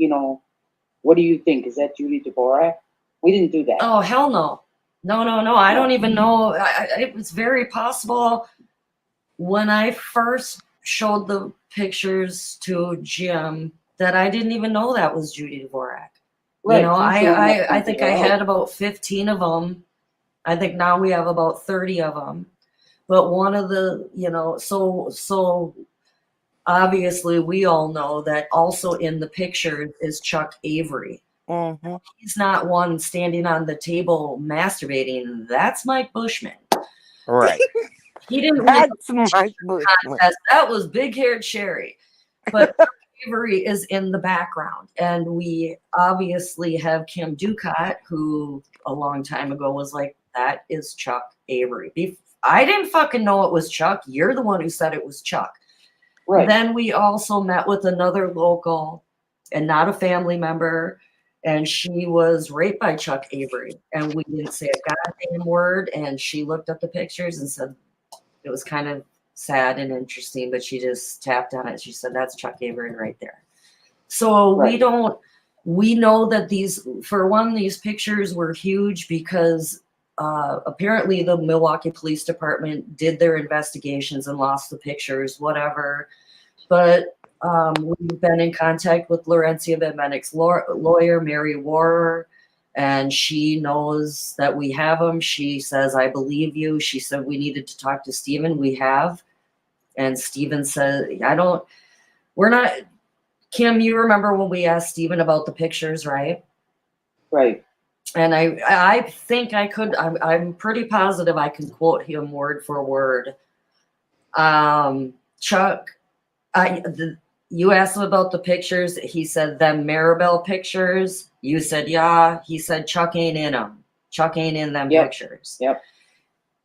Speaker 2: what do you think? Is that Judy Dvorak? We didn't do that.
Speaker 1: Oh hell no, no! I don't even know. It was very possible when I first showed the pictures to Jim that I didn't even know that was Judy Dvorak.
Speaker 2: Right.
Speaker 1: I think I had about 15 of them. I think now we have about 30 of them. But one of the, so obviously we all know that also in the picture is Chuck Avery.
Speaker 3: Mm-hmm.
Speaker 1: He's not one standing on the table masturbating. That's Mike Bushman.
Speaker 3: Right.
Speaker 1: He didn't
Speaker 3: That's Mike Bushman.
Speaker 1: contest. That was Big Haired Sherry. But Chuck Avery is in the background. And we obviously have Kim Ducat, who a long time ago was like, that is Chuck Avery. I didn't fucking know it was Chuck. You're the one who said it was Chuck.
Speaker 2: Right.
Speaker 1: Then we also met with another local and not a family member. And she was raped by Chuck Avery. And we didn't say a goddamn word. And she looked up the pictures and said, it was kind of sad and interesting, but she just tapped on it. She said, that's Chuck Avery right there. So
Speaker 2: Right.
Speaker 1: we know that these pictures were huge because apparently the Milwaukee Police Department did their investigations and lost the pictures, whatever. But we've been in contact with Laurencia Ben Bennett's lawyer, Mary Warrer, and she knows that we have them. She says, I believe you. She said we needed to talk to Stephen. We have. And Stephen said, Kim, you remember when we asked Stephen about the pictures, right?
Speaker 2: Right.
Speaker 1: And I think I could, I'm pretty positive I can quote him word for word. Chuck, you asked him about the pictures. He said, them Maribel pictures. You said, yeah. He said, Chuck ain't in them. Chuck ain't in them pictures.
Speaker 2: Yep.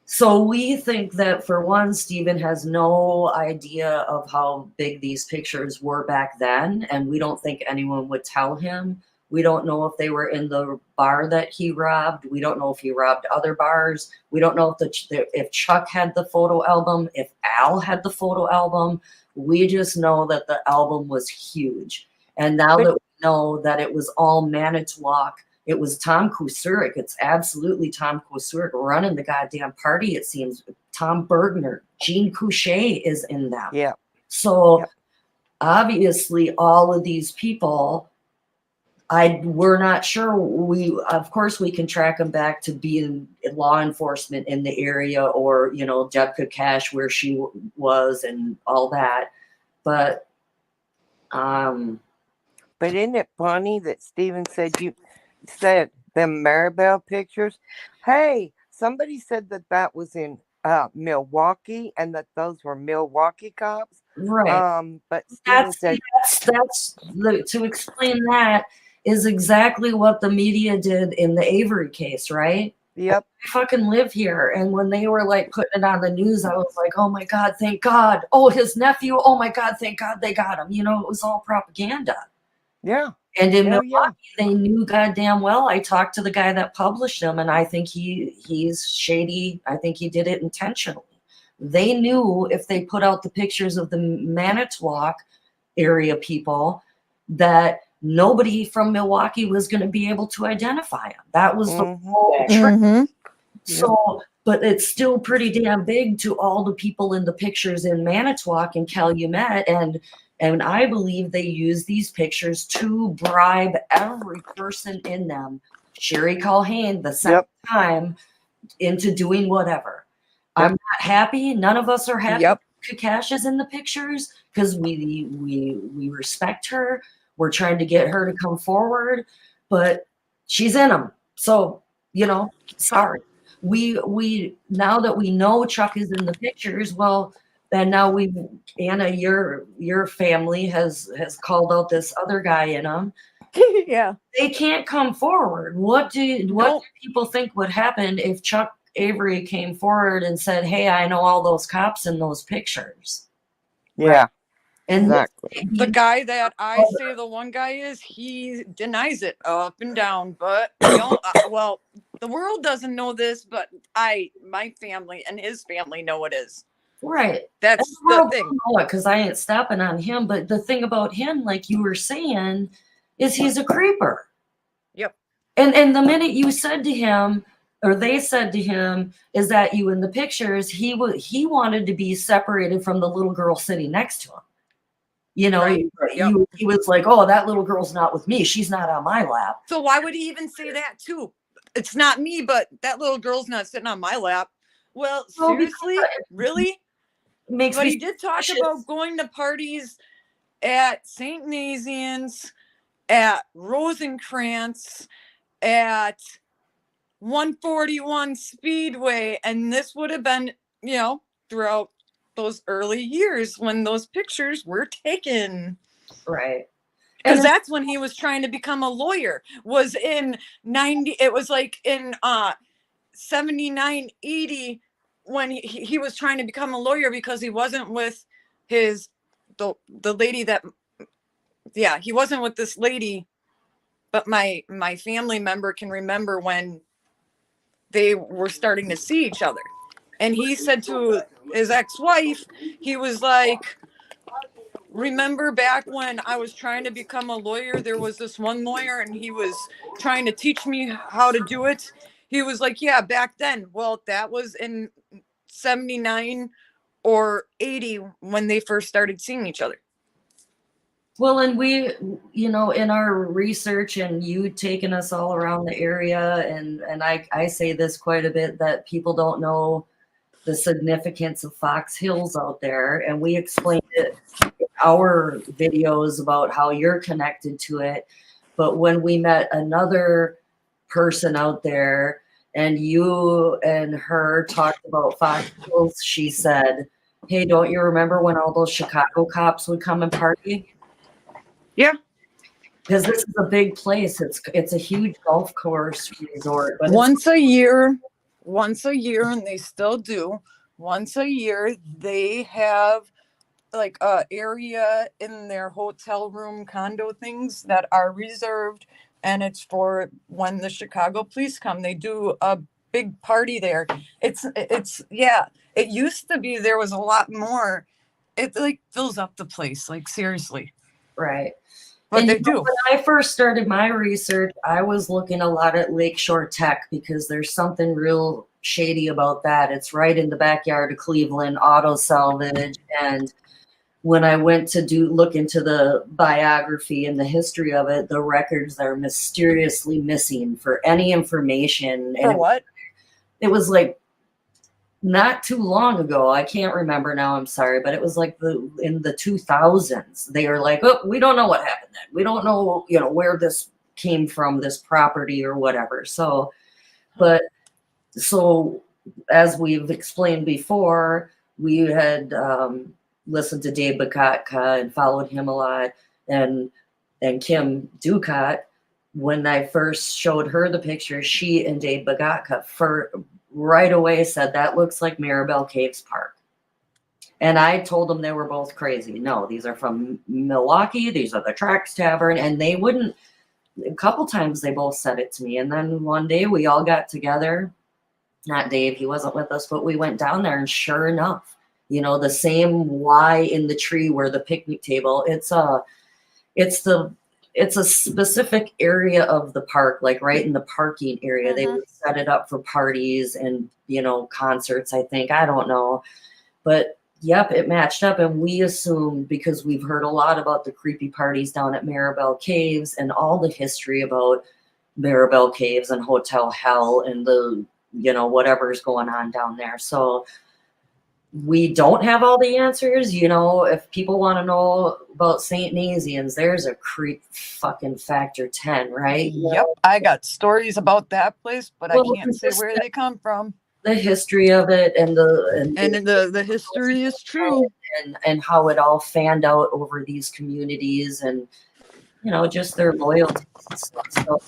Speaker 1: So we think that, for one, Stephen has no idea of how big these pictures were back then. And we don't think anyone would tell him. We don't know if they were in the bar that he robbed. We don't know if he robbed other bars. We don't know if Chuck had the photo album, if Al had the photo album. We just know that the album was huge. And now that we know that it was all Manitowoc, it was Tom Kusurik. It's absolutely Tom Kusurik running the goddamn party, it seems. Tom Bergner, Gene Couché is in them.
Speaker 3: Yeah.
Speaker 1: So obviously all of these people, we're not sure. Of course we can track them back to being law enforcement in the area, or Debka Cash, where she was, and all that. But
Speaker 3: isn't it funny that Stephen said you said them Maribel pictures? Hey, somebody said that was in Milwaukee, and that those were Milwaukee cops.
Speaker 1: right.
Speaker 3: But Stephen said
Speaker 1: to explain that is exactly what the media did in the Avery case, right?
Speaker 3: Yep.
Speaker 1: I fucking live here. And when they were like putting it on the news, I was like, oh my God, thank God. Oh, his nephew. Oh my God, thank God they got him. It was all propaganda.
Speaker 3: Yeah.
Speaker 1: And in Milwaukee, they knew goddamn well. I talked to the guy that published them, and I think he's shady. I think he did it intentionally. They knew if they put out the pictures of the Manitowoc area people that nobody from Milwaukee was going to be able to identify them. That was the whole trick.
Speaker 4: Mm-hmm.
Speaker 1: So, but it's still pretty damn big to all the people in the pictures in Manitowoc and Calumet. And I believe they use these pictures to bribe every person in them, Sherry Culhane, the second time, into doing whatever. I'm not happy. None of us are happy. Kakash is in the pictures because we respect her. We're trying to get her to come forward, but she's in them. So, sorry. We now that we know Chuck is in the pictures, well, And now Anna, your family has called out this other guy in them.
Speaker 4: Yeah.
Speaker 1: They can't come forward. What do
Speaker 4: Nope.
Speaker 1: people think would happen if Chuck Avery came forward and said, "Hey, I know all those cops in those pictures"?
Speaker 3: Yeah,
Speaker 1: And
Speaker 3: exactly.
Speaker 4: The guy that I say the one guy is, he denies it up and down. But well, the world doesn't know this, but my family and his family know it is.
Speaker 1: right.
Speaker 4: That's the thing.
Speaker 1: Because I ain't stopping on him. But the thing about him, like you were saying, is he's a creeper.
Speaker 4: Yep.
Speaker 1: And the minute you said to him, or they said to him, "Is that you in the pictures?" He wanted to be separated from the little girl sitting next to him. You know,
Speaker 4: Right. Yep.
Speaker 1: he was like, "Oh, that little girl's not with me. She's not on my lap."
Speaker 4: So why would he even say that too? It's not me, but that little girl's not sitting on my lap. Well,
Speaker 1: Well,
Speaker 4: seriously, really?
Speaker 1: Makes
Speaker 4: But
Speaker 1: me
Speaker 4: he did talk
Speaker 1: suspicious.
Speaker 4: about going to parties at St. Nazianz, at Rosencrantz, at 141 Speedway, and this would have been, throughout those early years when those pictures were taken.
Speaker 1: Right.
Speaker 4: Because that's when he was trying to become a lawyer. Was in 90, it was like in 79, 80, when he was trying to become a lawyer because he wasn't with the lady that, he wasn't with this lady, but my family member can remember when they were starting to see each other. And he said to his ex-wife, he was like, "Remember back when I was trying to become a lawyer, there was this one lawyer and he was trying to teach me how to do it." He was like, "Yeah, back then." Well, that was in 79 or 80 when they first started seeing each other.
Speaker 1: Well, and we, in our research and you taking us all around the area, and I say this quite a bit, that people don't know the significance of Fox Hills out there. And we explained it in our videos about how you're connected to it. But when we met another person out there and you and her talked about Fox Hills, she said, "Hey, don't you remember when all those Chicago cops would come and party?"
Speaker 4: Yeah.
Speaker 1: Because this is a big place. It's a huge golf course resort. But
Speaker 4: once a year, and they still do. Once a year, they have like a area in their hotel room condo things that are reserved, and it's for when the Chicago police come. They do a big party there. It's it used to be there was a lot more. It like fills up the place, like seriously.
Speaker 1: right.
Speaker 4: But
Speaker 1: And
Speaker 4: they do.
Speaker 1: when I first started my research, I was looking a lot at Lakeshore Tech because there's something real shady about that. It's right in the backyard of Cleveland Auto Salvage. And when I went to look into the biography and the history of it, the records are mysteriously missing for any information.
Speaker 4: For what?
Speaker 1: It was like not too long ago. I can't remember now. I'm sorry, but it was like in the 2000s. They were like, "Oh, we don't know what happened then. We don't know, where this came from, this property or whatever." So as we've explained before, we had listened to Dave Bakatka and followed him a lot, and Kim Ducat. When I first showed her the picture, she and Dave Bakatka right away said, "That looks like Maribel Caves Park." And I told them they were both crazy. No, these are from Milwaukee. These are the Tracks Tavern. And they wouldn't, a couple times they both said it to me. And then one day we all got together. Not Dave, he wasn't with us, but we went down there, and sure enough, the same Y in the tree where the picnic table, it's a specific area of the park, like right in the parking area. They would set it up for parties and, concerts, I think. I don't know. But yep, it matched up. And we assumed, because we've heard a lot about the creepy parties down at Maribel Caves and all the history about Maribel Caves and Hotel Hell and the, whatever's going on down there. So we don't have all the answers. If people want to know about St. Nazianz, there's a creep fucking factor 10, right?
Speaker 4: Yep. I got stories about that place, but I can't say where they come from.
Speaker 1: the history of it and
Speaker 4: the history is true.
Speaker 1: and how it all fanned out over these communities and just their loyalties and stuff. So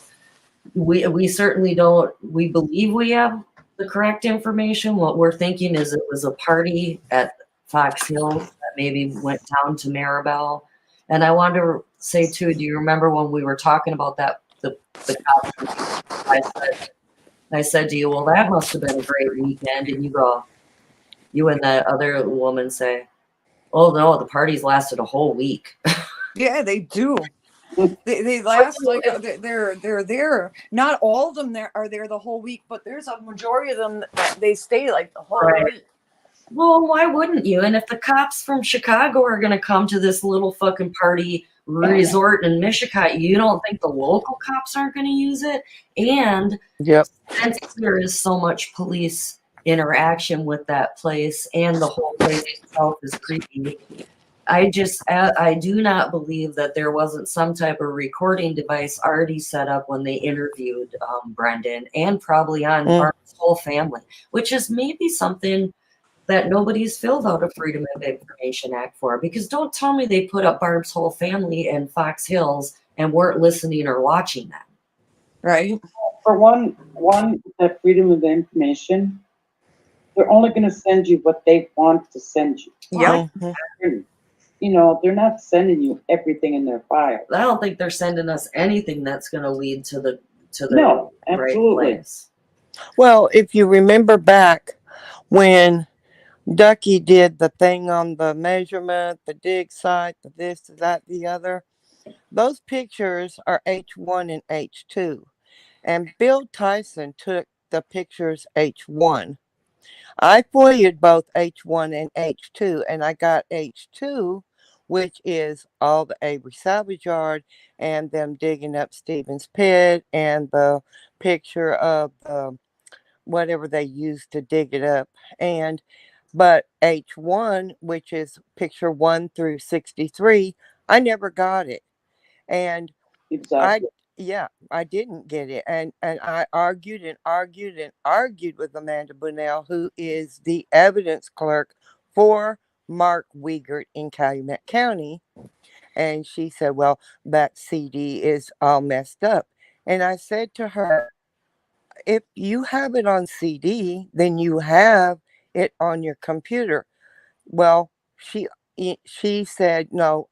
Speaker 1: we certainly don't. We believe we have the correct information. What we're thinking is it was a party at Fox Hills that maybe went down to Maribel. And I wanted to say too, do you remember when we were talking about that the I said to you, well, that must have been a great weekend. And you and that other woman say, oh no, the parties lasted a whole week.
Speaker 4: Yeah, they do. They last like they're there. Not all of them are there the whole week, but there's a majority of them that they stay like the whole week.
Speaker 1: Well, why wouldn't you? And if the cops from Chicago are going to come to this little fucking party resort in Michigan, you don't think the local cops aren't going to use it? And since there is so much police interaction with that place and the whole place itself is creepy, I do not believe that there wasn't some type of recording device already set up when they interviewed Brendan and probably on Bart's whole family, which is maybe something that nobody's filled out a Freedom of Information Act for. Because don't tell me they put up Barb's whole family in Fox Hills and weren't listening or watching them.
Speaker 2: Right. For one, that Freedom of Information, they're only going to send you what they want to send you.
Speaker 4: Yeah.
Speaker 2: They're not sending you everything in their file.
Speaker 1: I don't think they're sending us anything that's going to lead to the
Speaker 2: No,
Speaker 1: right
Speaker 2: absolutely.
Speaker 1: place.
Speaker 3: Well, if you remember back when Ducky did the thing on the measurement, the dig site, the this, that, the other, those pictures are H1 and H2. And Bill Tyson took the pictures H1. I FOIA'd both H1 and H2, and I got H2, which is all the Avery salvage yard and them digging up Stephen's pit and the picture of whatever they used to dig it up. But H1, which is picture 1 through 63, I never got it. And
Speaker 2: exactly.
Speaker 3: I didn't get it. And I argued and argued and argued with Amanda Bunnell, who is the evidence clerk for Mark Wiegert in Calumet County. And she said, well, that CD is all messed up. And I said to her, if you have it on CD, then you have it on your computer. Well, she said, no,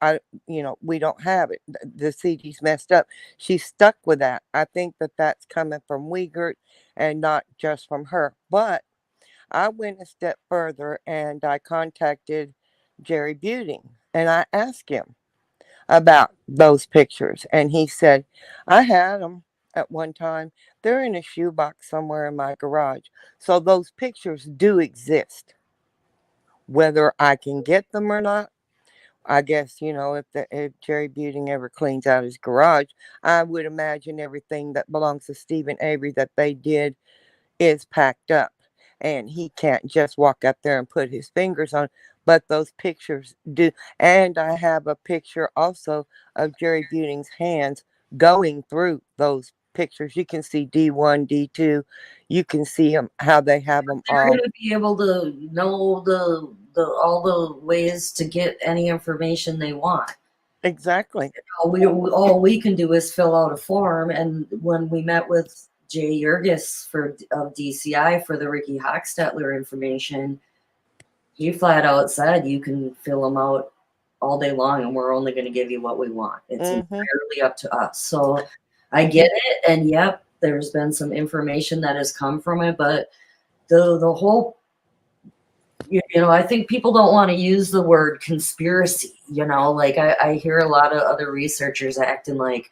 Speaker 3: we don't have it. The CD's messed up. She's stuck with that. I think that that's coming from Wiegert and not just from her. But I went a step further and I contacted Jerry Buting and I asked him about those pictures. And he said, I had them at one time. They're in a shoebox somewhere in my garage. So those pictures do exist. Whether I can get them or not, I guess, if Jerry Buting ever cleans out his garage, I would imagine everything that belongs to Stephen Avery that they did is packed up. And he can't just walk up there and put his fingers on, but those pictures do. And I have a picture also of Jerry Buting's hands going through those pictures. You can see D1, D2. You can see them, how they have them
Speaker 1: They're
Speaker 3: all.
Speaker 1: going to be able to know all the ways to get any information they want.
Speaker 3: Exactly.
Speaker 1: All we can do is fill out a form. And when we met with Jay Jurgis of DCI for the Ricky Hochstetler information, he flat out said you can fill them out all day long and we're only going to give you what we want. It's entirely up to us. So I get it. And yep, there's been some information that has come from it, but the whole, I think people don't want to use the word conspiracy, like I hear a lot of other researchers acting like,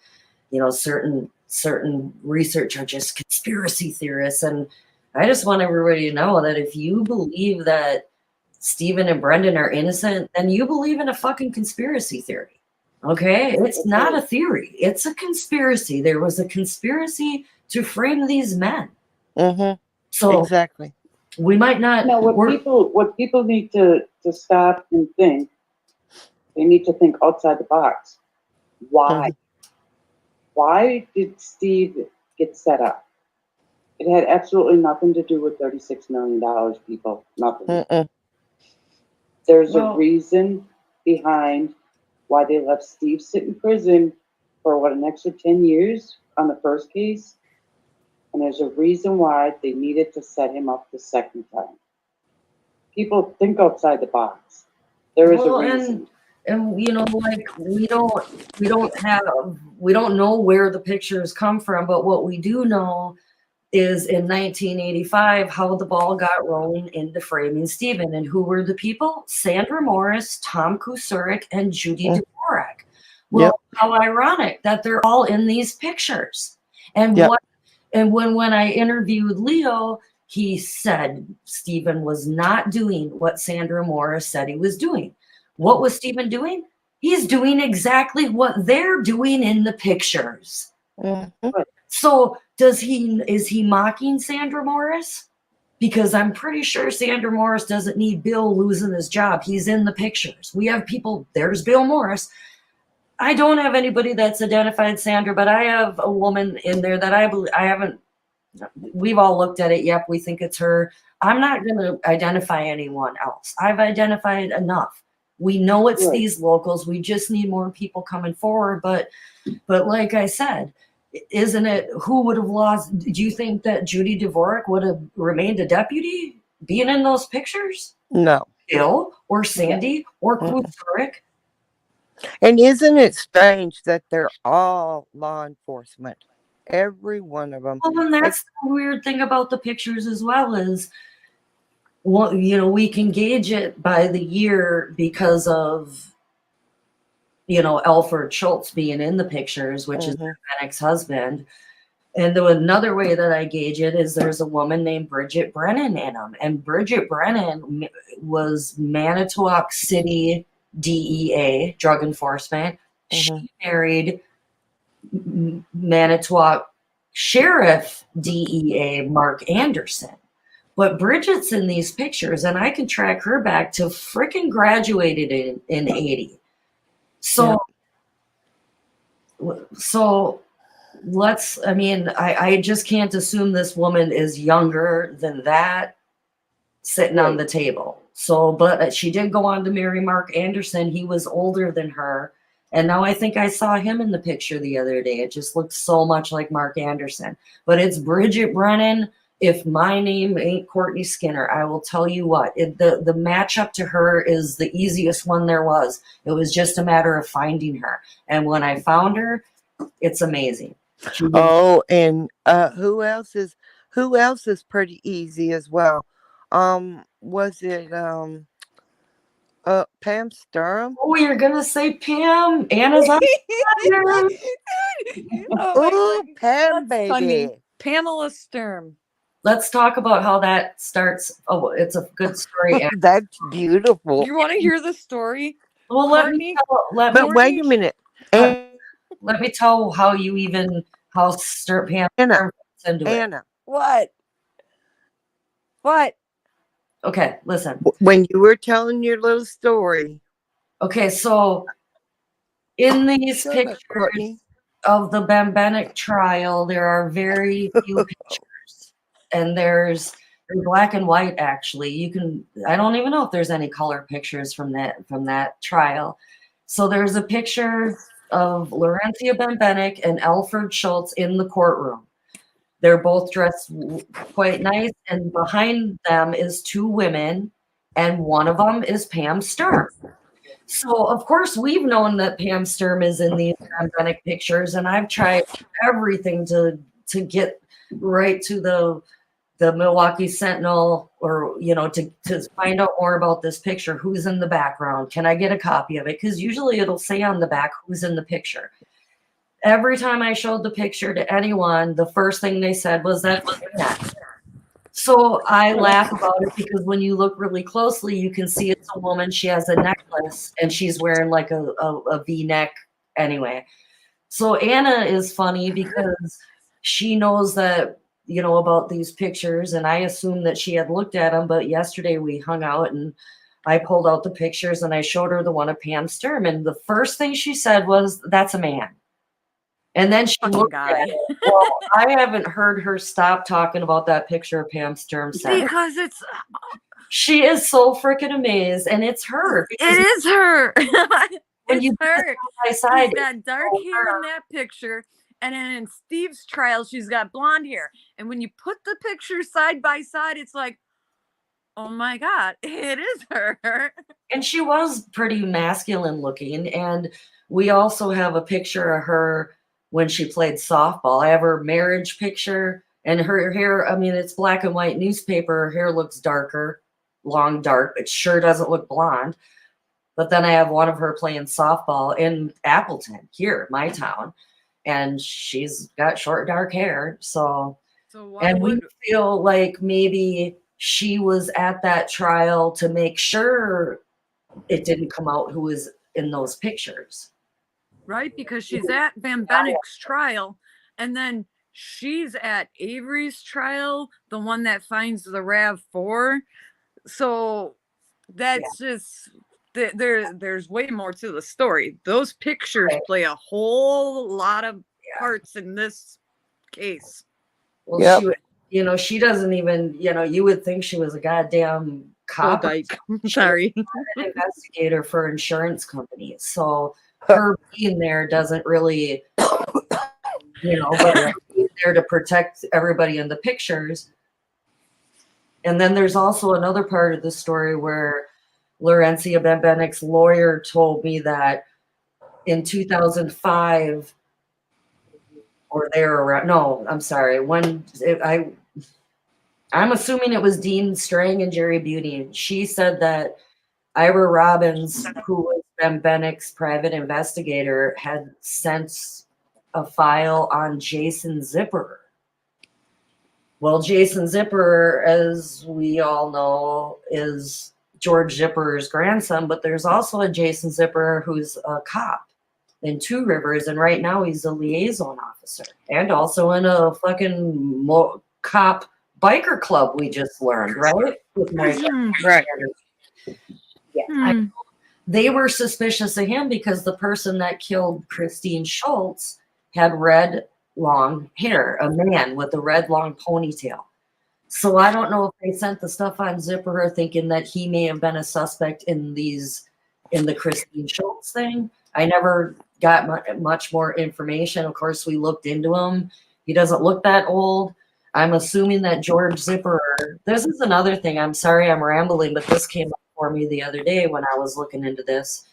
Speaker 1: certain research are just conspiracy theorists. And I just want everybody to know that if you believe that Stephen and Brendan are innocent, then you believe in a fucking conspiracy theory. Okay? It's not a theory. It's a conspiracy. There was a conspiracy to frame these men. So
Speaker 3: exactly.
Speaker 1: We might not.
Speaker 2: No, what people need to stop and think, they need to think outside the box. Why? Why did Steve get set up? It had absolutely nothing to do with $36 million, people. Nothing.
Speaker 3: Mm-mm.
Speaker 2: There's a
Speaker 1: Well-
Speaker 2: reason behind why they left Steve sit in prison for what, an extra 10 years on the first case. And there's a reason why they needed to set him up the second time. People think outside the box. There is a
Speaker 1: Well,
Speaker 2: reason.
Speaker 1: and you know, like we don't know where the pictures come from, but what we do know is in 1985 how the ball got rolling into framing Stephen. And who were the people? Sandra Morris, Tom Kusurik, and Judy Dvorak. Well,
Speaker 3: Yep.
Speaker 1: how ironic that they're all in these pictures. And
Speaker 3: Yep.
Speaker 1: when I interviewed Leo, he said Stephen was not doing what Sandra Morris said he was doing. What was Stephen doing? He's doing exactly what they're doing in the pictures.
Speaker 3: Mhm.
Speaker 1: So is he mocking Sandra Morris? Because I'm pretty sure Sandra Morris doesn't need Bill losing his job. He's in the pictures. We have people, there's Bill Morris. I don't have anybody that's identified Sandra, but I have a woman in there that I haven't, we've all looked at it. Yep, we think it's her. I'm not going to identify anyone else. I've identified enough. We know it's
Speaker 2: Right.
Speaker 1: these locals. We just need more people coming forward. But like I said, isn't it who would have lost? Do you think that Judy Dvorak would have remained a deputy being in those pictures?
Speaker 3: No.
Speaker 1: Bill or Sandy or
Speaker 3: Mm-mm.
Speaker 1: Kusurik?
Speaker 3: And isn't it strange that they're all law enforcement? Every one of them.
Speaker 1: Well, and that's the weird thing about the pictures as well is, well, you know, we can gauge it by the year because of, you know, Alfred Schultz being in the pictures, which is
Speaker 3: Mhm.
Speaker 1: their ex-husband. And another way that I gauge it is there's a woman named Bridget Brennan in them. And Bridget Brennan was Manitowoc City DEA, Drug Enforcement. She married Manitowoc Sheriff DEA, Mark Anderson. But Bridget's in these pictures, and I can track her back to freaking graduated in 80. So let's, I mean, I just can't assume this woman is younger than that sitting on the table. So, but she did go on to marry Mark Anderson. He was older than her. And now I think I saw him in the picture the other day. It just looked so much like Mark Anderson. But it's Bridget Brennan. If my name ain't Courtney Skinner, I will tell you what, the matchup to her is the easiest one there was. It was just a matter of finding her. And when I found her, it's amazing.
Speaker 3: Oh, and who else is pretty easy as well? Was it Pam Sturm?
Speaker 1: Oh, you're gonna say Pam? Anna's on here.
Speaker 3: Oh, Pam,
Speaker 4: That's
Speaker 3: baby.
Speaker 4: funny. Pamela Sturm.
Speaker 1: Let's talk about how that starts. Oh, it's a good story.
Speaker 3: That's beautiful.
Speaker 4: You want to hear the story?
Speaker 1: Well,
Speaker 4: Courtney?
Speaker 3: But wait a minute.
Speaker 1: let me tell how you even how Pam
Speaker 3: Anna,
Speaker 1: fits into it.
Speaker 3: Anna,
Speaker 4: What? What?
Speaker 1: Okay, listen.
Speaker 3: when you were telling your little story,
Speaker 1: Okay, so in these
Speaker 3: Shut up,
Speaker 1: pictures
Speaker 3: Courtney.
Speaker 1: of the Ben Bennett trial, there are very few pictures, and they're black and white. Actually, you can. I don't even know if there's any color pictures from that trial. So there's a picture of Laurencia Ben Bennett and Alfred Schultz in the courtroom. They're both dressed quite nice, and behind them is two women, and one of them is Pam Sturm. So, of course, we've known that Pam Sturm is in these Ben Bennett pictures, and I've tried everything to get right to the Milwaukee Sentinel, or to find out more about this picture. Who's in the background? Can I get a copy of it? Because usually it'll say on the back who's in the picture. Every time I showed the picture to anyone, the first thing they said was that. So I laugh about it because when you look really closely, you can see it's a woman. She has a necklace and she's wearing like a V-neck anyway. So Anna is funny because she knows that, about these pictures, and I assumed that she had looked at them, but yesterday we hung out and I pulled out the pictures and I showed her the one of Pam Sturm, and the first thing she said was, "That's a man." And then she
Speaker 4: Fucking
Speaker 1: looked
Speaker 4: guy.
Speaker 1: at it. Well, I haven't heard her stop talking about that picture of Pam Sturm since.
Speaker 4: Because
Speaker 1: She is so freaking amazed, and it's her.
Speaker 4: it is her.
Speaker 1: When
Speaker 4: It's
Speaker 1: you
Speaker 4: her.
Speaker 1: by side,
Speaker 4: She's got dark hair in that picture. And then in Steve's trial, she's got blonde hair. And when you put the pictures side by side, it's like, oh my God, it is her.
Speaker 1: and she was pretty masculine looking. And we also have a picture of her when she played softball. I have her marriage picture, and her hair, I mean, it's black and white newspaper. Her hair looks darker, long dark. It sure doesn't look blonde. But then I have one of her playing softball in Appleton, here, my town. And she's got short, dark hair. So
Speaker 4: why
Speaker 1: and we
Speaker 4: would
Speaker 1: feel like maybe she was at that trial to make sure it didn't come out who was in those pictures.
Speaker 4: right? Because she's at Van Bennett's trial, and then she's at Avery's trial, the one that finds the RAV4. So that's just there's way more to the story. Those pictures play a whole lot of parts in this case.
Speaker 1: Well,
Speaker 3: Yep.
Speaker 1: she doesn't even, you would think she was a goddamn cop.
Speaker 4: Dyke. Sorry.
Speaker 1: An investigator for insurance companies. So her being there doesn't really, but being there to protect everybody in the pictures. And then there's also another part of the story where Laurencia Ben Bennett's lawyer told me that in 2005 or there around, no, I'm sorry. I'm assuming it was Dean Strang and Jerry Beauty. She said that Ira Robbins, who was Ben Bennett's private investigator, had sent a file on Jason Zipper. Well, Jason Zipper, as we all know, is George Zipper's grandson, but there's also a Jason Zipper who's a cop in Two Rivers, and right now he's a liaison officer and also in a fucking cop biker club, we just learned, right? With
Speaker 4: Right.
Speaker 1: Yeah. They were suspicious of him because the person that killed Christine Schultz had red long hair, a man with a red long ponytail. So I don't know if they sent the stuff on Zipper thinking that he may have been a suspect in the Christine Schultz thing. I never got much more information. Of course, we looked into him. He doesn't look that old. I'm assuming that George Zipper, this is another thing. I'm sorry I'm rambling, but this came up for me the other day when I was looking into this.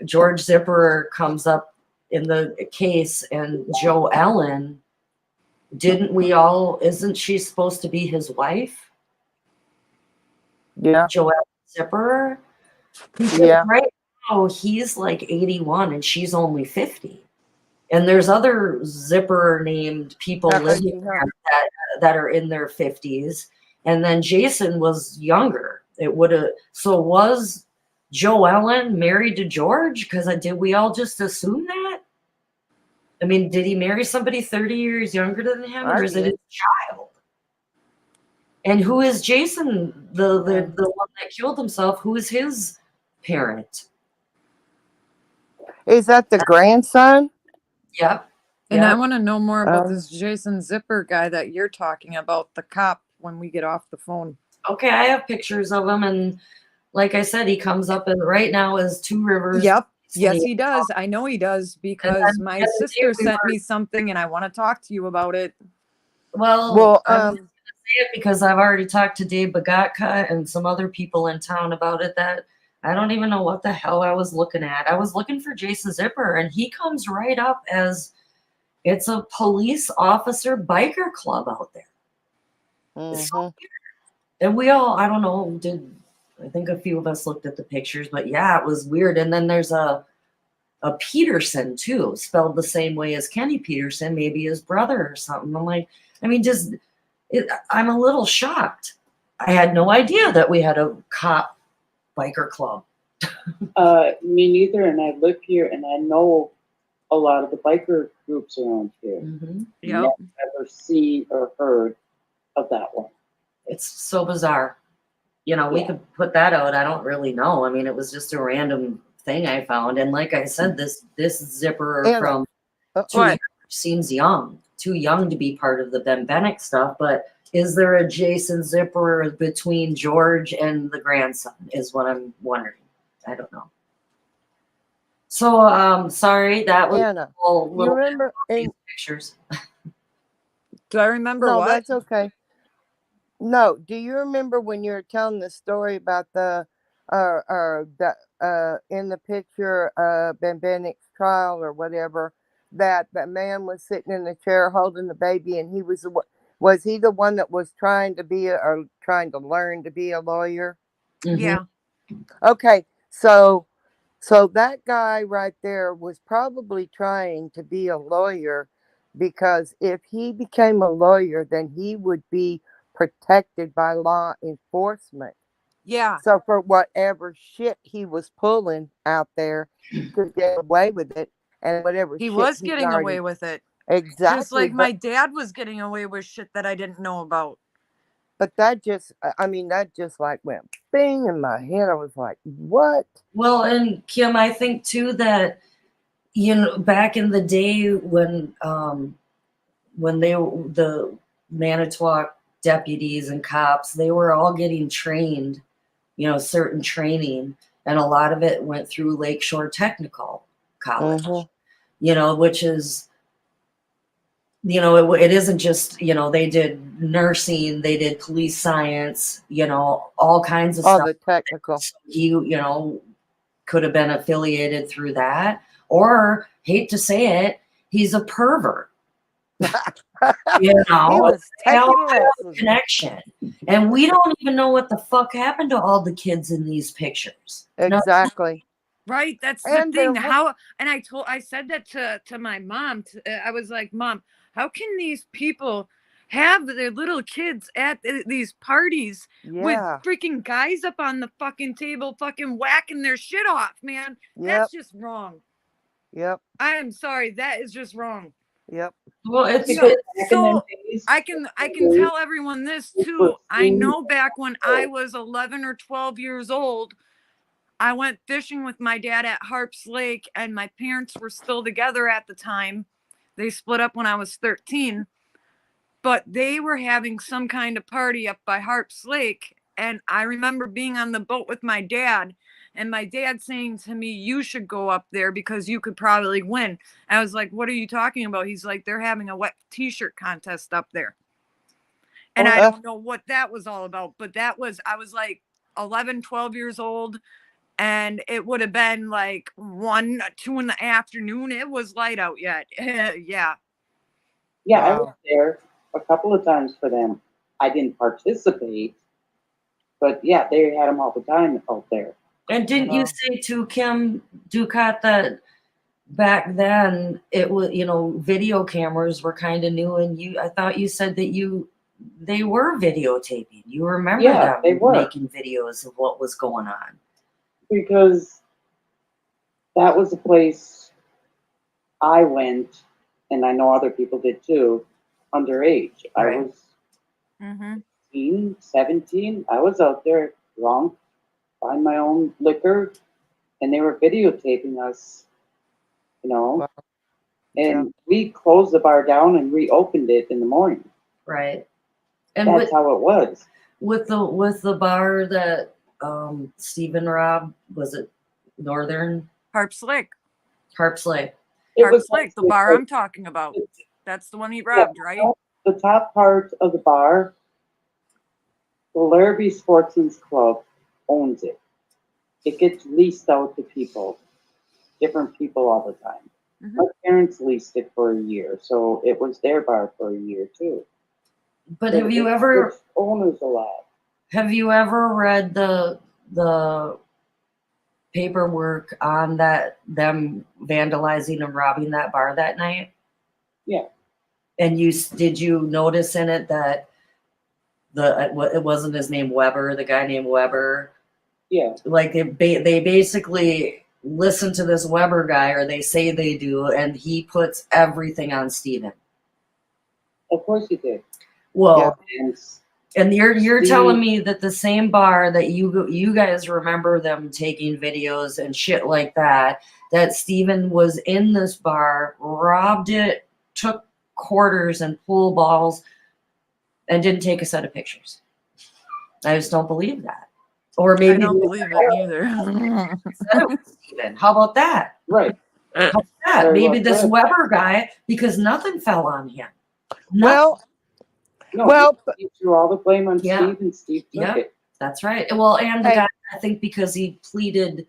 Speaker 1: George Zipper comes up in the case, and Joe Ellen, isn't she supposed to be his wife?
Speaker 3: Yeah.
Speaker 1: Joelle Zipper?
Speaker 3: Yeah.
Speaker 1: Right now, he's like 81 and she's only 50. And there's other Zipper named people living there that are in their 50s. And then Jason was younger. So was Joe Ellen married to George? Because did we all just assume that? I mean, did he marry somebody 30 years younger than him, or is it his child? And who is Jason, the one that killed himself? Who is his parent?
Speaker 3: Is that the grandson?
Speaker 1: Yep.
Speaker 4: And I want to know more about
Speaker 3: Um,
Speaker 4: this Jason Zipper guy that you're talking about, the cop, when we get off the phone.
Speaker 1: Okay, I have pictures of him, and like I said, he comes up and right now as Two Rivers.
Speaker 4: Yep. Yes, he does. I know he does because my sister
Speaker 1: we
Speaker 4: sent me something and I want to talk to you about it.
Speaker 1: Well, I'm going to say it because I've already talked to Dave Bagatka and some other people in town about it that I don't even know what the hell I was looking at. I was looking for Jason Zipper, and he comes right up as it's a police officer biker club out there. It's so weird. And we all, I don't know, I think a few of us looked at the pictures, but yeah, it was weird. And then there's a Peterson too, spelled the same way as Kenny Peterson, maybe his brother or something. I'm like, I mean, I'm a little shocked. I had no idea that we had a cop biker club.
Speaker 2: Me neither. And I live here, and I know a lot of the biker groups around here.
Speaker 1: Mm-hmm.
Speaker 4: Yep.
Speaker 2: Never seen or heard of that one.
Speaker 1: It's so bizarre. We could put that out. I don't really know. I mean, it was just a random thing I found. And like I said, this Zipper from 2
Speaker 4: What?
Speaker 1: years seems young, too young to be part of the Ben Bennett stuff. But is there a Jason zipper between George and the grandson? Is what I'm wondering. I don't know. So, sorry, that was
Speaker 3: Anna,
Speaker 1: a
Speaker 3: you
Speaker 1: little bit
Speaker 3: remember?
Speaker 1: of these
Speaker 3: And
Speaker 1: pictures.
Speaker 4: Do I remember
Speaker 3: no,
Speaker 4: what?
Speaker 3: that's okay. No, do you remember when you were telling the story about the in the picture Ben Bennett's trial or whatever, that man was sitting in the chair holding the baby, and he was he the one that was trying to be or trying to learn to be a lawyer?
Speaker 1: Mhm.
Speaker 4: Yeah.
Speaker 3: Okay, so that guy right there was probably trying to be a lawyer, because if he became a lawyer, then he would be protected by law enforcement.
Speaker 4: Yeah.
Speaker 3: So for whatever shit he was pulling out there, he could get away with it, and whatever
Speaker 4: He
Speaker 3: shit
Speaker 4: was
Speaker 3: he'd
Speaker 4: getting
Speaker 3: already
Speaker 4: away with it.
Speaker 3: exactly.
Speaker 4: Just like my dad was getting away with shit that I didn't know about.
Speaker 3: but that just, I mean, that just like went bing in my head. I was like, what?
Speaker 1: Well, and Kim, I think too that back in the day when the Manitowoc deputies and cops, they were all getting trained, certain training, and a lot of it went through Lakeshore Technical College, which is, it isn't just, they did nursing, they did police science, all kinds of
Speaker 3: All
Speaker 1: stuff.
Speaker 3: the technical.
Speaker 1: So he, could have been affiliated through that, or hate to say it, he's a pervert.
Speaker 3: He was taking lessons.
Speaker 1: Connection, and we don't even know what the fuck happened to all the kids in these pictures.
Speaker 3: Exactly.
Speaker 4: Right, that's
Speaker 3: And
Speaker 4: the thing.
Speaker 3: there
Speaker 4: How? And I said that to my mom. I was like, Mom, how can these people have their little kids at these parties with
Speaker 3: Yeah.
Speaker 4: freaking guys up on the fucking table, fucking whacking their shit off, man? That's just wrong.
Speaker 3: Yep.
Speaker 4: I am sorry, that is just wrong.
Speaker 3: Yep.
Speaker 1: Well, it's
Speaker 2: Because back in them
Speaker 4: So
Speaker 2: days,
Speaker 4: I can tell everyone this too. I know back when I was 11 or 12 years old, I went fishing with my dad at Harps Lake, and my parents were still together at the time. They split up when I was 13, but they were having some kind of party up by Harps Lake. And I remember being on the boat with my dad, and my dad saying to me, "You should go up there because you could probably win." I was like, "What are you talking about?" He's like, "They're having a wet t-shirt contest up there." And I don't know what that was all about, but I was like 11, 12 years old. And it would have been like 1, 2 in the afternoon. It was light out yet. Yeah.
Speaker 2: yeah, I
Speaker 3: Wow.
Speaker 2: was there a couple of times for them. I didn't participate, but yeah, they had them all the time out there.
Speaker 1: And didn't you say to Kim Ducat that back then it was, video cameras were kind of new, and I thought you said that they were videotaping. You remember them
Speaker 2: they were.
Speaker 1: making videos of what was going on.
Speaker 2: Because that was a place I went, and I know other people did too, underage.
Speaker 1: Right.
Speaker 2: I was
Speaker 4: Mm-hmm.
Speaker 2: 16, 17. I was out there drunk, buying my own liquor, and they were videotaping us,
Speaker 3: Wow.
Speaker 2: and we closed the bar down and reopened it in the morning.
Speaker 1: Right. And
Speaker 2: That's how it was.
Speaker 1: with the bar that Stephen robbed, was it Northern
Speaker 4: Harps Lake.
Speaker 1: Harps Lake?
Speaker 4: Harps Lake, the bar I'm talking about. That's the one he robbed, right?
Speaker 2: The top part of the bar, the Larrabee Sportsman's Club owns it. It gets leased out to people, different people all the time.
Speaker 4: Mhm.
Speaker 2: My parents leased it for a year, so it was their bar for a year too.
Speaker 1: But have you ever
Speaker 2: owners alive?
Speaker 1: Have you ever read the paperwork on them vandalizing and robbing that bar that night?
Speaker 2: Yeah.
Speaker 1: And did you notice in it that it wasn't his name Weber, the guy named Weber?
Speaker 2: Yeah.
Speaker 1: Like they basically listen to this Weber guy, or they say they do, and he puts everything on Steven.
Speaker 2: Of course he did.
Speaker 1: Well,
Speaker 2: yeah.
Speaker 1: And you're telling me that the same bar that you guys remember them taking videos and shit like that, that Stephen was in this bar, robbed it, took quarters and pool balls, and didn't take a set of pictures. I just don't believe that. Or maybe
Speaker 4: I don't believe it either.
Speaker 1: said it was Stephen. How about that?
Speaker 2: Right.
Speaker 1: How about that?
Speaker 2: Very
Speaker 1: Maybe
Speaker 2: well
Speaker 1: this
Speaker 2: said.
Speaker 1: Weber guy, because nothing fell on him.
Speaker 3: Well,
Speaker 2: No,
Speaker 3: Well,
Speaker 2: he threw all the blame on
Speaker 1: Yeah.
Speaker 2: Steve, and Steve took
Speaker 1: Yeah.
Speaker 2: it.
Speaker 1: That's right. Well, and the
Speaker 3: Hey.
Speaker 1: guy, I think because he pleaded,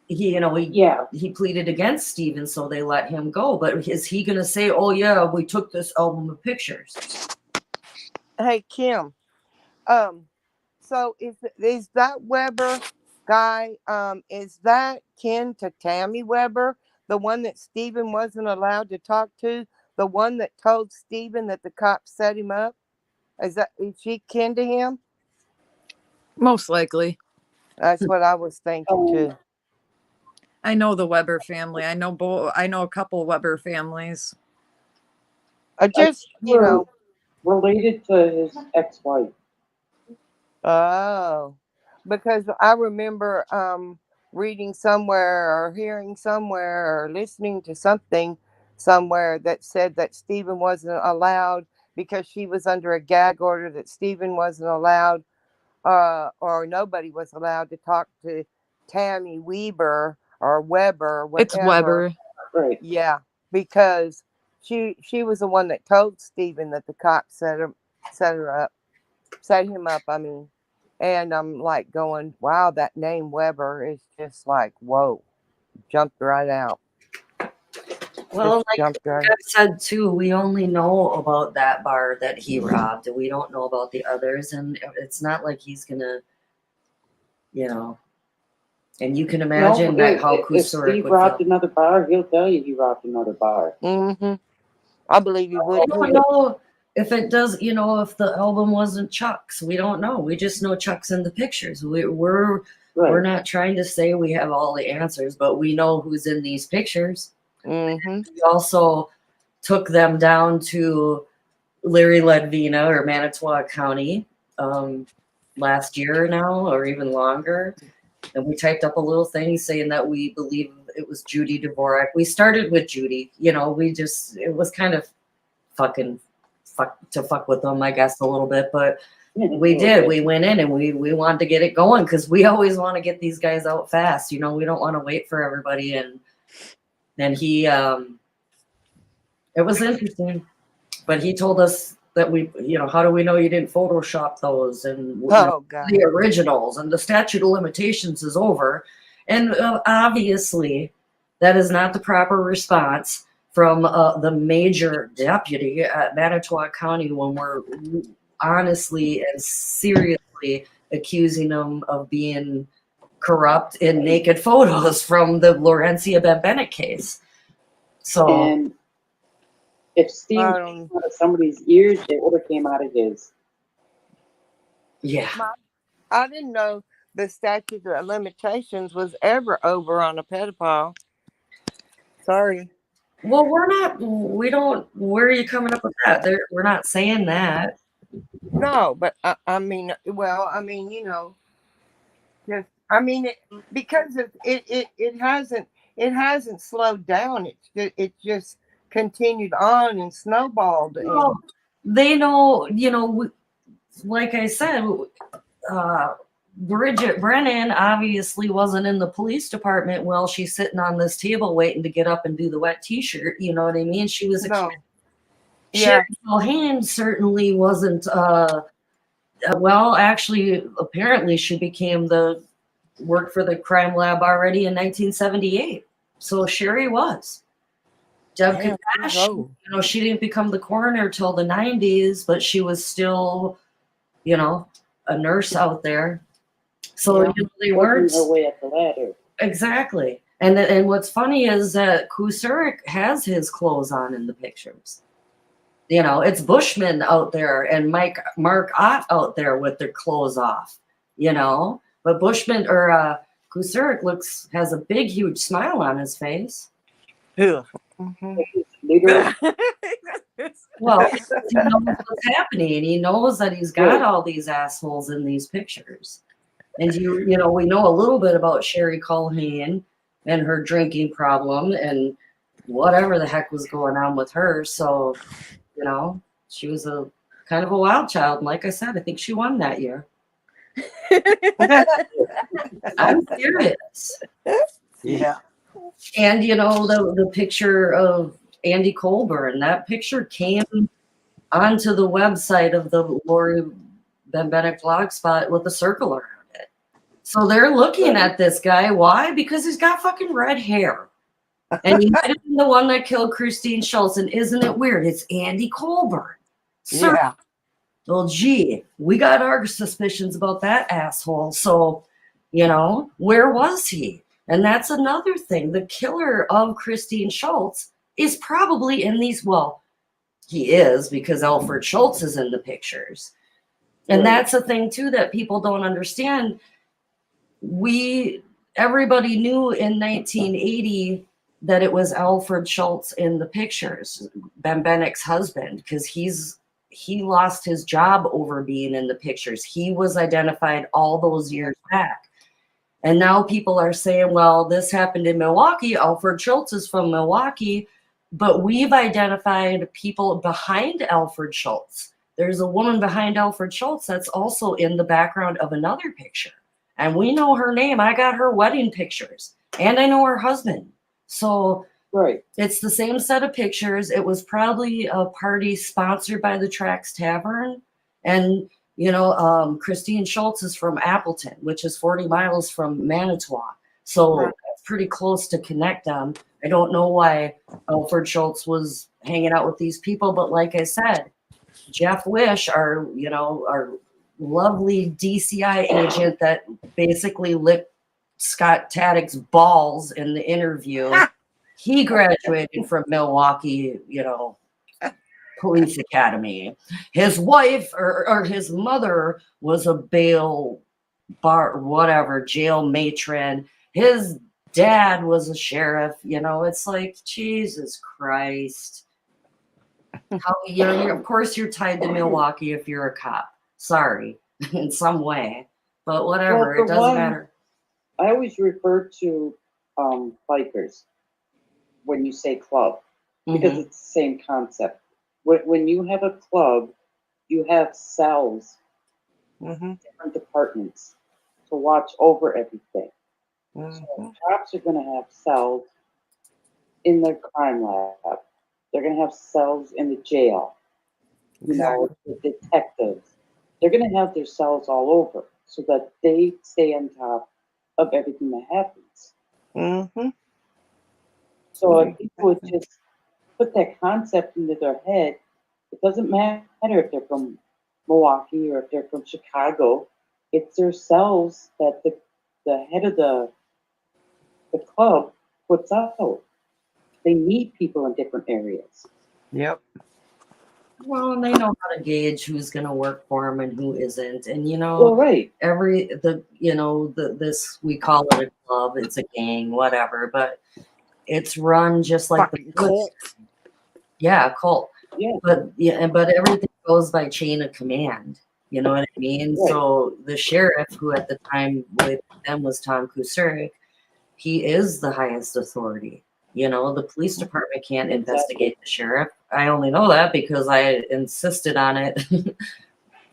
Speaker 2: Yeah.
Speaker 1: he pleaded against Stephen, so they let him go. But is he going to say, "Oh yeah, we took this album of pictures"?
Speaker 3: hey, Kim. So is that Weber guy? Is that kin to Tammy Weber, the one that Stephen wasn't allowed to talk to, the one that told Stephen that the cops set him up? Is she kin to him?
Speaker 4: Most likely.
Speaker 3: That's what I was thinking too.
Speaker 4: I know the Weber family. I know a couple Weber families.
Speaker 3: Just
Speaker 2: Related to his ex-wife.
Speaker 3: Oh, because I remember reading somewhere or hearing somewhere or listening to something somewhere that said that Stephen wasn't allowed because she was under a gag order, that Stephen wasn't allowed or nobody was allowed to talk to Tammy Weber or Weber or whatever.
Speaker 4: It's Weber.
Speaker 2: Right.
Speaker 3: Yeah, because she was the one that told Stephen that the cops set him up, I mean. And I'm like going, wow, that name Weber is just like, whoa, jumped right out.
Speaker 1: Well,
Speaker 3: Just jumped right.
Speaker 1: I said too, we only know about that bar that he robbed, and we don't know about the others. And it's not like he's gonna, And you can imagine how
Speaker 2: if
Speaker 1: Kusurik
Speaker 2: Steve
Speaker 1: would
Speaker 2: robbed
Speaker 1: feel.
Speaker 2: another bar, he'll tell you he robbed another bar.
Speaker 3: Mm-hmm. I believe he would.
Speaker 1: I don't know if it does, if the album wasn't Chuck's. We don't know. We just know Chuck's in the pictures. We're not trying to say we have all the answers, but we know who's in these pictures.
Speaker 3: Mm-hmm.
Speaker 1: We also took them down to Larry Ledvina or Manitowoc County last year now, or even longer. And we typed up a little thing saying that we believe it was Judy Dvorak. We started with Judy, it was kind of fuck with them, I guess, a little bit, but we did. We went in and we wanted to get it going because we always want to get these guys out fast. We don't want to wait for everybody. And then he, it was interesting, but he told us that how do we know you didn't Photoshop those and
Speaker 3: Oh, God.
Speaker 1: the originals, and the statute of limitations is over. And obviously that is not the proper response from the major deputy at Manitowoc County when we're honestly and seriously accusing him of being corrupt in naked photos from the Laurencia Ben Bennett case. So,
Speaker 2: and if Steve came out of somebody's ears, it would have came out of his.
Speaker 1: yeah.
Speaker 3: I didn't know the statute of limitations was ever over on a pedophile. Sorry.
Speaker 1: Well, where are you coming up with that? We're not saying that.
Speaker 3: No, but because it hasn't slowed down. It just continued on and snowballed.
Speaker 1: Well, they know, like I said, Bridget Brennan obviously wasn't in the police department while she's sitting on this table waiting to get up and do the wet t-shirt. You know what I mean? She was
Speaker 3: No.
Speaker 1: Sherry Culhane certainly wasn't. Actually, apparently she worked for the crime lab already in 1978. So Sherry was. Deb Kadash, she didn't become the coroner till the 90s, but she was still, a nurse out there. So they weren't
Speaker 2: her way up the ladder.
Speaker 1: Exactly. And what's funny is that Kusurik has his clothes on in the pictures. It's Bushman out there and Mark Ott out there with their clothes off. But Bushman or Kusurik has a big, huge smile on his face.
Speaker 3: Yeah.
Speaker 1: Well, he knows what's happening. He knows that he's got all these assholes in these pictures. And we know a little bit about Sherry Culhane and her drinking problem and whatever the heck was going on with her. So, you know, she was a kind of a wild child. And like I said, I think she won that year. I'm serious.
Speaker 3: Yeah.
Speaker 1: And you know, the picture of Andy Colburn, that picture came onto the website of the Laurencia Ben Bennett blog spot with a circle around it. So they're looking at this guy. Why? Because he's got fucking red hair. And he might have been the one that killed Christine Schultz. And isn't it weird? It's Andy Colburn. Sir,
Speaker 3: Yeah.
Speaker 1: well, gee, we got our suspicions about that asshole. So, you know, where was he? And that's another thing. The killer of Christine Schultz is probably in these, well, he is because Alfred Schultz is in the pictures. And that's a thing too that people don't understand. Everybody knew in 1980 that it was Alfred Schultz in the pictures, Ben Bennett's husband, because he lost his job over being in the pictures. He was identified all those years back. And now people are saying, well, this happened in Milwaukee. Alfred Schultz is from Milwaukee, but we've identified people behind Alfred Schultz. There's a woman behind Alfred Schultz that's also in the background of another picture. And we know her name. I got her wedding pictures and I know her husband. So it's the same set of pictures. It was probably a party sponsored by the Trax Tavern. And you know, Christine Schultz is from Appleton, which is 40 miles from Manitowoc. So that's pretty close to connect them. I don't know why Alfred Schultz was hanging out with these people, but like I said, Jeff Wish, our lovely DCI agent that basically licked Scott Taddick's balls in the interview, he graduated from Milwaukee, you know, Police Academy. His wife or his mother was a jail matron. His dad was a sheriff. You know, it's like, Jesus Christ. How, you know, of course you're tied to Milwaukee if you're a cop. Sorry, in some way. But whatever, it doesn't matter.
Speaker 2: I always refer to bikers when you say club, because it's the same concept. When you have a club, you have cells, different departments to watch over everything. So cops are going to have cells in their crime lab. They're going to have cells in the jail. You know, the detectives. They're going to have their cells all over so that they stay on top of everything that happens. So if people would just put that concept into their head, it doesn't matter if they're from Milwaukee or if they're from Chicago. It's their cells that the head of the club puts out. They need people in different areas.
Speaker 3: Yep.
Speaker 1: Well, and they know how to gauge who's going to work for them and who isn't. And, you know, this, we call it a club, it's a gang, whatever, but it's run just like the cult. Yeah, cult. Yeah. But everything goes by chain of command. You know what I mean? Right. So the sheriff, who at the time with them was Tom Kucerik, he is the highest authority. You know, the police department can't investigate the sheriff. I only know that because I insisted on it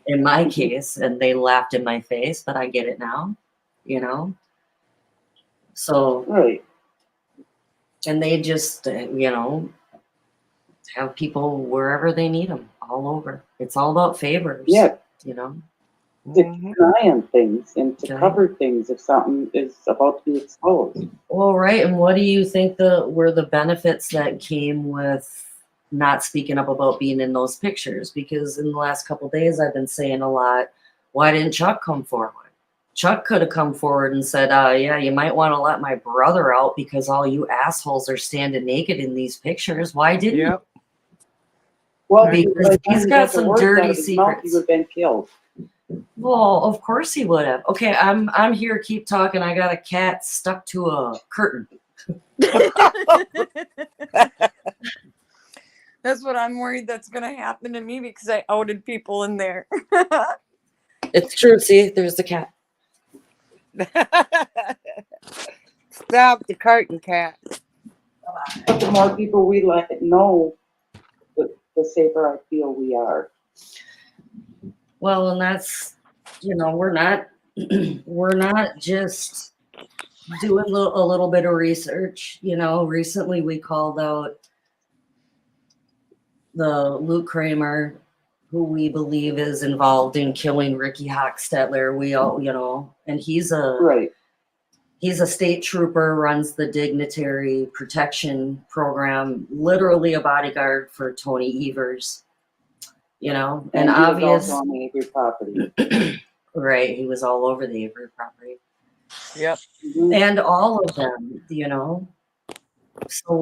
Speaker 1: in my case, and they laughed in my face, but I get it now, you know? So, right. And they just, you know, have people wherever they need them, all over. It's all about favors. Yeah. You know?
Speaker 2: To keep an eye on things and to cover things if something is about to be exposed.
Speaker 1: Well, right. And what do you think were the benefits that came with not speaking up about being in those pictures? Because in the last couple of days, I've been saying a lot, why didn't Chuck come forward? Chuck could have come forward and said, yeah, you might want to let my brother out because all you assholes are standing naked in these pictures. Why didn't you?
Speaker 2: Well,
Speaker 1: because he's got some dirty secrets.
Speaker 2: He would have been killed.
Speaker 1: Well, of course he would have. Okay, I'm here. Keep talking. I got a cat stuck to a curtain.
Speaker 4: That's what I'm worried that's going to happen to me because I outed people in there.
Speaker 1: It's true. See, there's the cat.
Speaker 3: Stop the curtain, cat.
Speaker 2: But the more people we let know, the safer I feel we are.
Speaker 1: Well, and that's, we're not we're not just doing a little bit of research. Recently we called out the Luke Kramer, who we believe is involved in killing Ricky Hochstetler. We all, and he's
Speaker 2: Right.
Speaker 1: a state trooper, runs the dignitary protection program, literally a bodyguard for Tony Evers, and
Speaker 2: he was
Speaker 1: obvious,
Speaker 2: also on the Avery property.
Speaker 1: right. He was all over the Avery property.
Speaker 3: Yep.
Speaker 2: Mhm.
Speaker 1: And all of them, so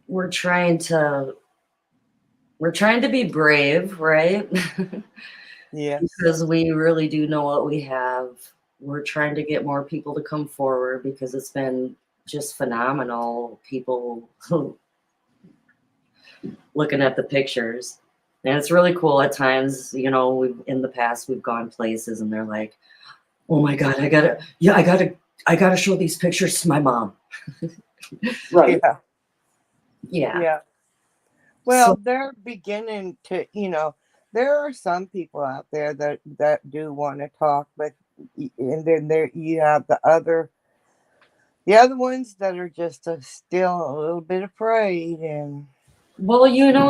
Speaker 1: we're trying to be brave, right?
Speaker 3: Yes.
Speaker 1: Because we really do know what we have. We're trying to get more people to come forward because it's been just phenomenal. People looking at the pictures. And it's really cool at times, in the past we've gone places and they're like, "Oh my God, I gotta show these pictures to my mom."
Speaker 2: Right.
Speaker 3: Yeah.
Speaker 1: Yeah.
Speaker 3: Yeah. Well,
Speaker 1: So-
Speaker 3: they're beginning to, there are some people out there that do want to talk, but and then there you have the other ones that are just still a little bit afraid. And
Speaker 1: Well,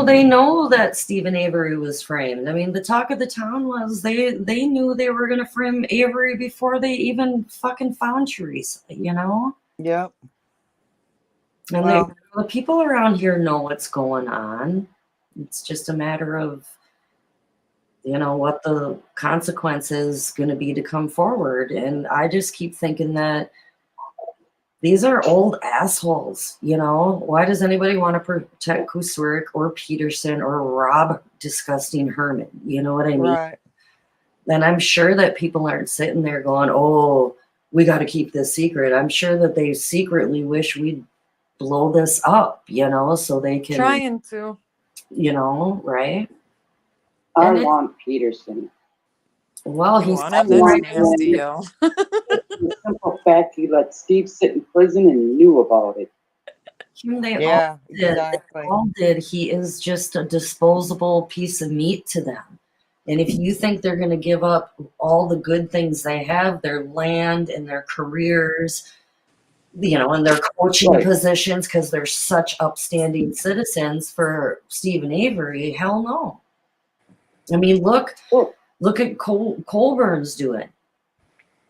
Speaker 1: they know that Stephen Avery was framed. I mean, the talk of the town was they knew they were going to frame Avery before they even fucking found Teresa,
Speaker 3: yep.
Speaker 1: And
Speaker 3: Well,
Speaker 1: the people around here know what's going on. It's just a matter of, what the consequence is going to be to come forward. And I just keep thinking that these are old assholes, Why does anybody want to protect Kuswick or Peterson or Rob disgusting Herman? You know what I mean?
Speaker 3: right.
Speaker 1: And I'm sure that people aren't sitting there going, "Oh, we got to keep this secret." I'm sure that they secretly wish we'd blow this up, so they can,
Speaker 4: Trying to.
Speaker 1: right?
Speaker 2: I
Speaker 1: And
Speaker 2: want Peterson.
Speaker 1: Well,
Speaker 4: You
Speaker 1: he's
Speaker 4: want him? That's
Speaker 2: Right.
Speaker 4: nasty, yo.
Speaker 2: The simple fact he let Steve sit in prison and knew about it.
Speaker 1: they
Speaker 3: Yeah,
Speaker 1: all did.
Speaker 3: exactly.
Speaker 1: They all did. He is just a disposable piece of meat to them. And if you think they're going to give up all the good things they have, their land and their careers, and their coaching
Speaker 2: Right.
Speaker 1: positions, because they're such upstanding citizens for Stephen Avery, hell no. I mean, look at Colburn's doing.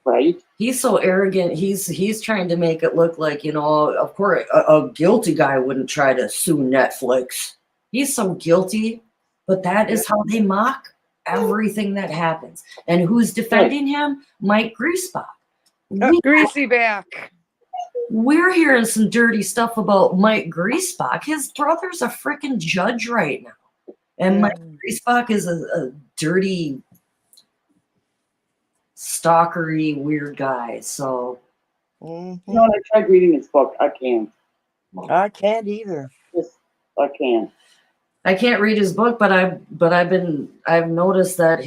Speaker 2: Right.
Speaker 1: He's so arrogant. He's trying to make it look like, of course, a guilty guy wouldn't try to sue Netflix. He's so guilty, but that is how they mock everything that happens. And who's defending him? Mike Griesbach.
Speaker 4: Greasy back.
Speaker 1: We're hearing some dirty stuff about Mike Griesbach. His brother's a freaking judge right now. And Mike Griesbach is a dirty, stalkery, weird guy. So,
Speaker 2: I tried reading his book. I can't.
Speaker 3: I can't either.
Speaker 2: I can't.
Speaker 1: I can't read his book, but I've noticed that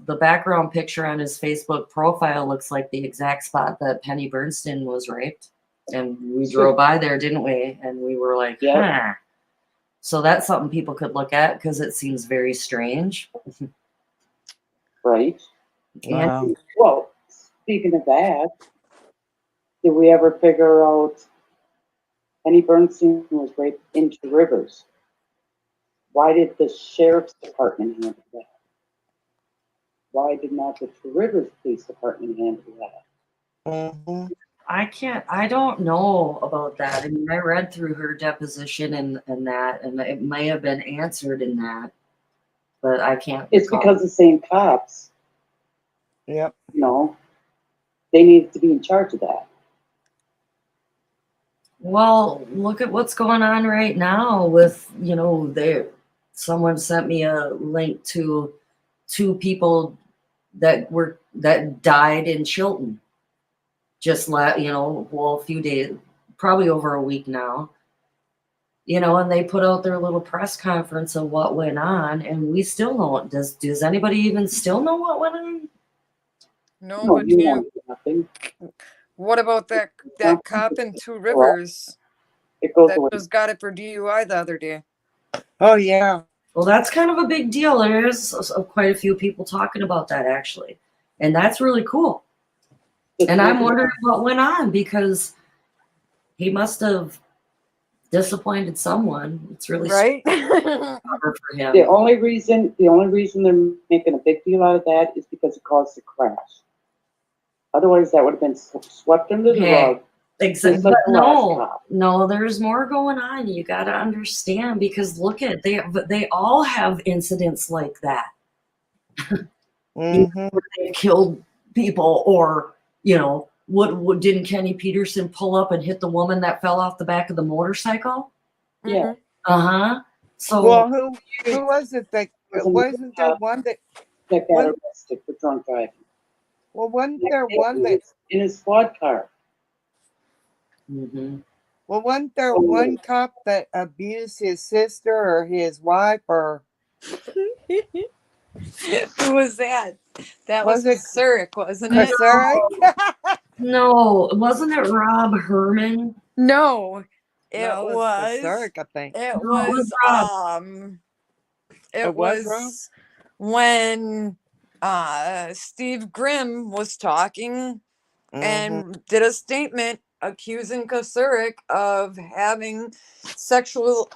Speaker 1: the background picture on his Facebook profile looks like the exact spot that Penny Bernstein was raped. And we drove by there, didn't we? And we were like,
Speaker 2: Yeah.
Speaker 1: huh. So that's something people could look at because it seems very strange.
Speaker 2: Right.
Speaker 3: Wow.
Speaker 1: And
Speaker 2: Well, speaking of that, did we ever figure out Penny Bernstein was raped into rivers? Why did the sheriff's department handle that? Why did not the Rivers Police Department handle that?
Speaker 3: Mhm.
Speaker 1: I don't know about that. I mean, I read through her deposition and that, and it may have been answered in that, but I can't
Speaker 2: It's
Speaker 1: recall.
Speaker 2: because the same cops,
Speaker 3: Yep.
Speaker 2: they need to be in charge of that.
Speaker 1: Well, look at what's going on right now with, someone sent me a link to 2 people that died in Chilton. Just a few days, probably over a week now. And they put out their little press conference of what went on, and we still don't. Does anybody even still know what went on?
Speaker 4: No,
Speaker 2: No,
Speaker 4: but
Speaker 2: you
Speaker 4: you,
Speaker 2: won't do nothing.
Speaker 4: what about that cop in Two Rivers
Speaker 2: It goes
Speaker 4: that
Speaker 2: away.
Speaker 4: just got it for DUI the other day?
Speaker 3: Oh yeah.
Speaker 1: Well, that's kind of a big deal. There's quite a few people talking about that actually, and that's really cool. And I'm wondering what went on because he must have disappointed someone. It's really
Speaker 4: Right?
Speaker 1: for him.
Speaker 2: The only reason they're making a big deal out of that is because it caused a crash. Otherwise, that would have been swept under the rug.
Speaker 1: Exactly.
Speaker 2: Just like
Speaker 1: But
Speaker 2: the last
Speaker 1: no,
Speaker 2: cop.
Speaker 1: no, there's more going on. You got to understand because look at they all have incidents like that.
Speaker 3: Mm-hmm.
Speaker 1: Where they killed people, or what didn't Kenny Peterson pull up and hit the woman that fell off the back of the motorcycle?
Speaker 2: Yeah.
Speaker 1: Uh-huh. So
Speaker 3: Well, who was it that wasn't there
Speaker 2: That
Speaker 3: one that
Speaker 2: got
Speaker 3: one?
Speaker 2: arrested for drunk driving.
Speaker 3: Well, wasn't
Speaker 2: That
Speaker 3: there
Speaker 2: kid
Speaker 3: one that?
Speaker 2: was in his squad car.
Speaker 1: mhm.
Speaker 3: Well, wasn't there
Speaker 2: Oh.
Speaker 3: one cop that abused his sister or his wife or?
Speaker 4: Who was that? That was
Speaker 3: Was it
Speaker 4: Zurich, wasn't it?
Speaker 3: Kasarek?
Speaker 1: No, wasn't it Rob Herman?
Speaker 4: No, it
Speaker 3: No, it was
Speaker 4: was.
Speaker 3: Kasarek, I think.
Speaker 4: It
Speaker 1: No, it was
Speaker 4: was
Speaker 1: Rob.
Speaker 3: It was Rob?
Speaker 4: when Steve Grimm was talking
Speaker 3: Mm-hmm.
Speaker 4: and did a statement accusing Kasurik of having sexual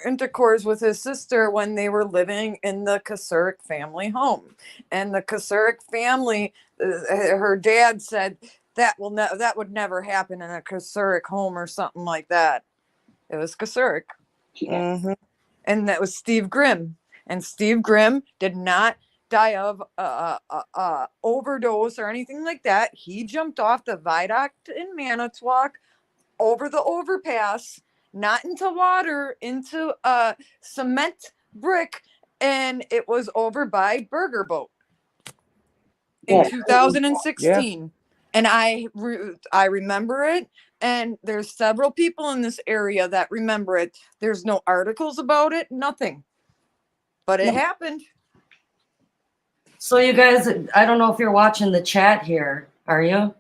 Speaker 4: intercourse with his sister when they were living in the Kasurik family home. And the Kasurik family, her dad said that would never happen in a Kasurik home or something like that. It was Kasurik.
Speaker 3: Mm-hmm.
Speaker 4: And that was Steve Grimm. And Steve Grimm did not die of overdose or anything like that. He jumped off the viaduct in Manitowoc over the overpass, not into water, into a cement brick, and it was over by Burger Boat in
Speaker 2: Yeah.
Speaker 4: 2016. And I remember it, and there's several people in this area that remember it. There's no articles about it, nothing, but it happened.
Speaker 1: So you guys, I don't know if you're watching the chat here. Are you?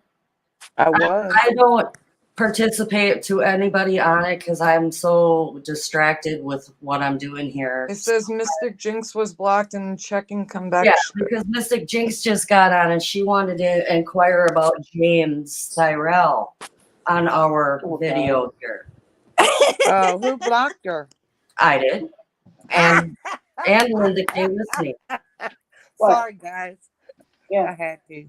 Speaker 3: I was.
Speaker 1: I don't participate to anybody on it because I'm so distracted with what I'm doing here.
Speaker 4: It says Mystic Jinx was blocked and checking come back.
Speaker 1: Yeah, because Mystic Jinx just got on and she wanted to inquire about James Tyrell on our video here.
Speaker 3: Who blocked her?
Speaker 1: I did. And Linda K. listening.
Speaker 3: Sorry, guys.
Speaker 2: Yeah.
Speaker 3: I had to.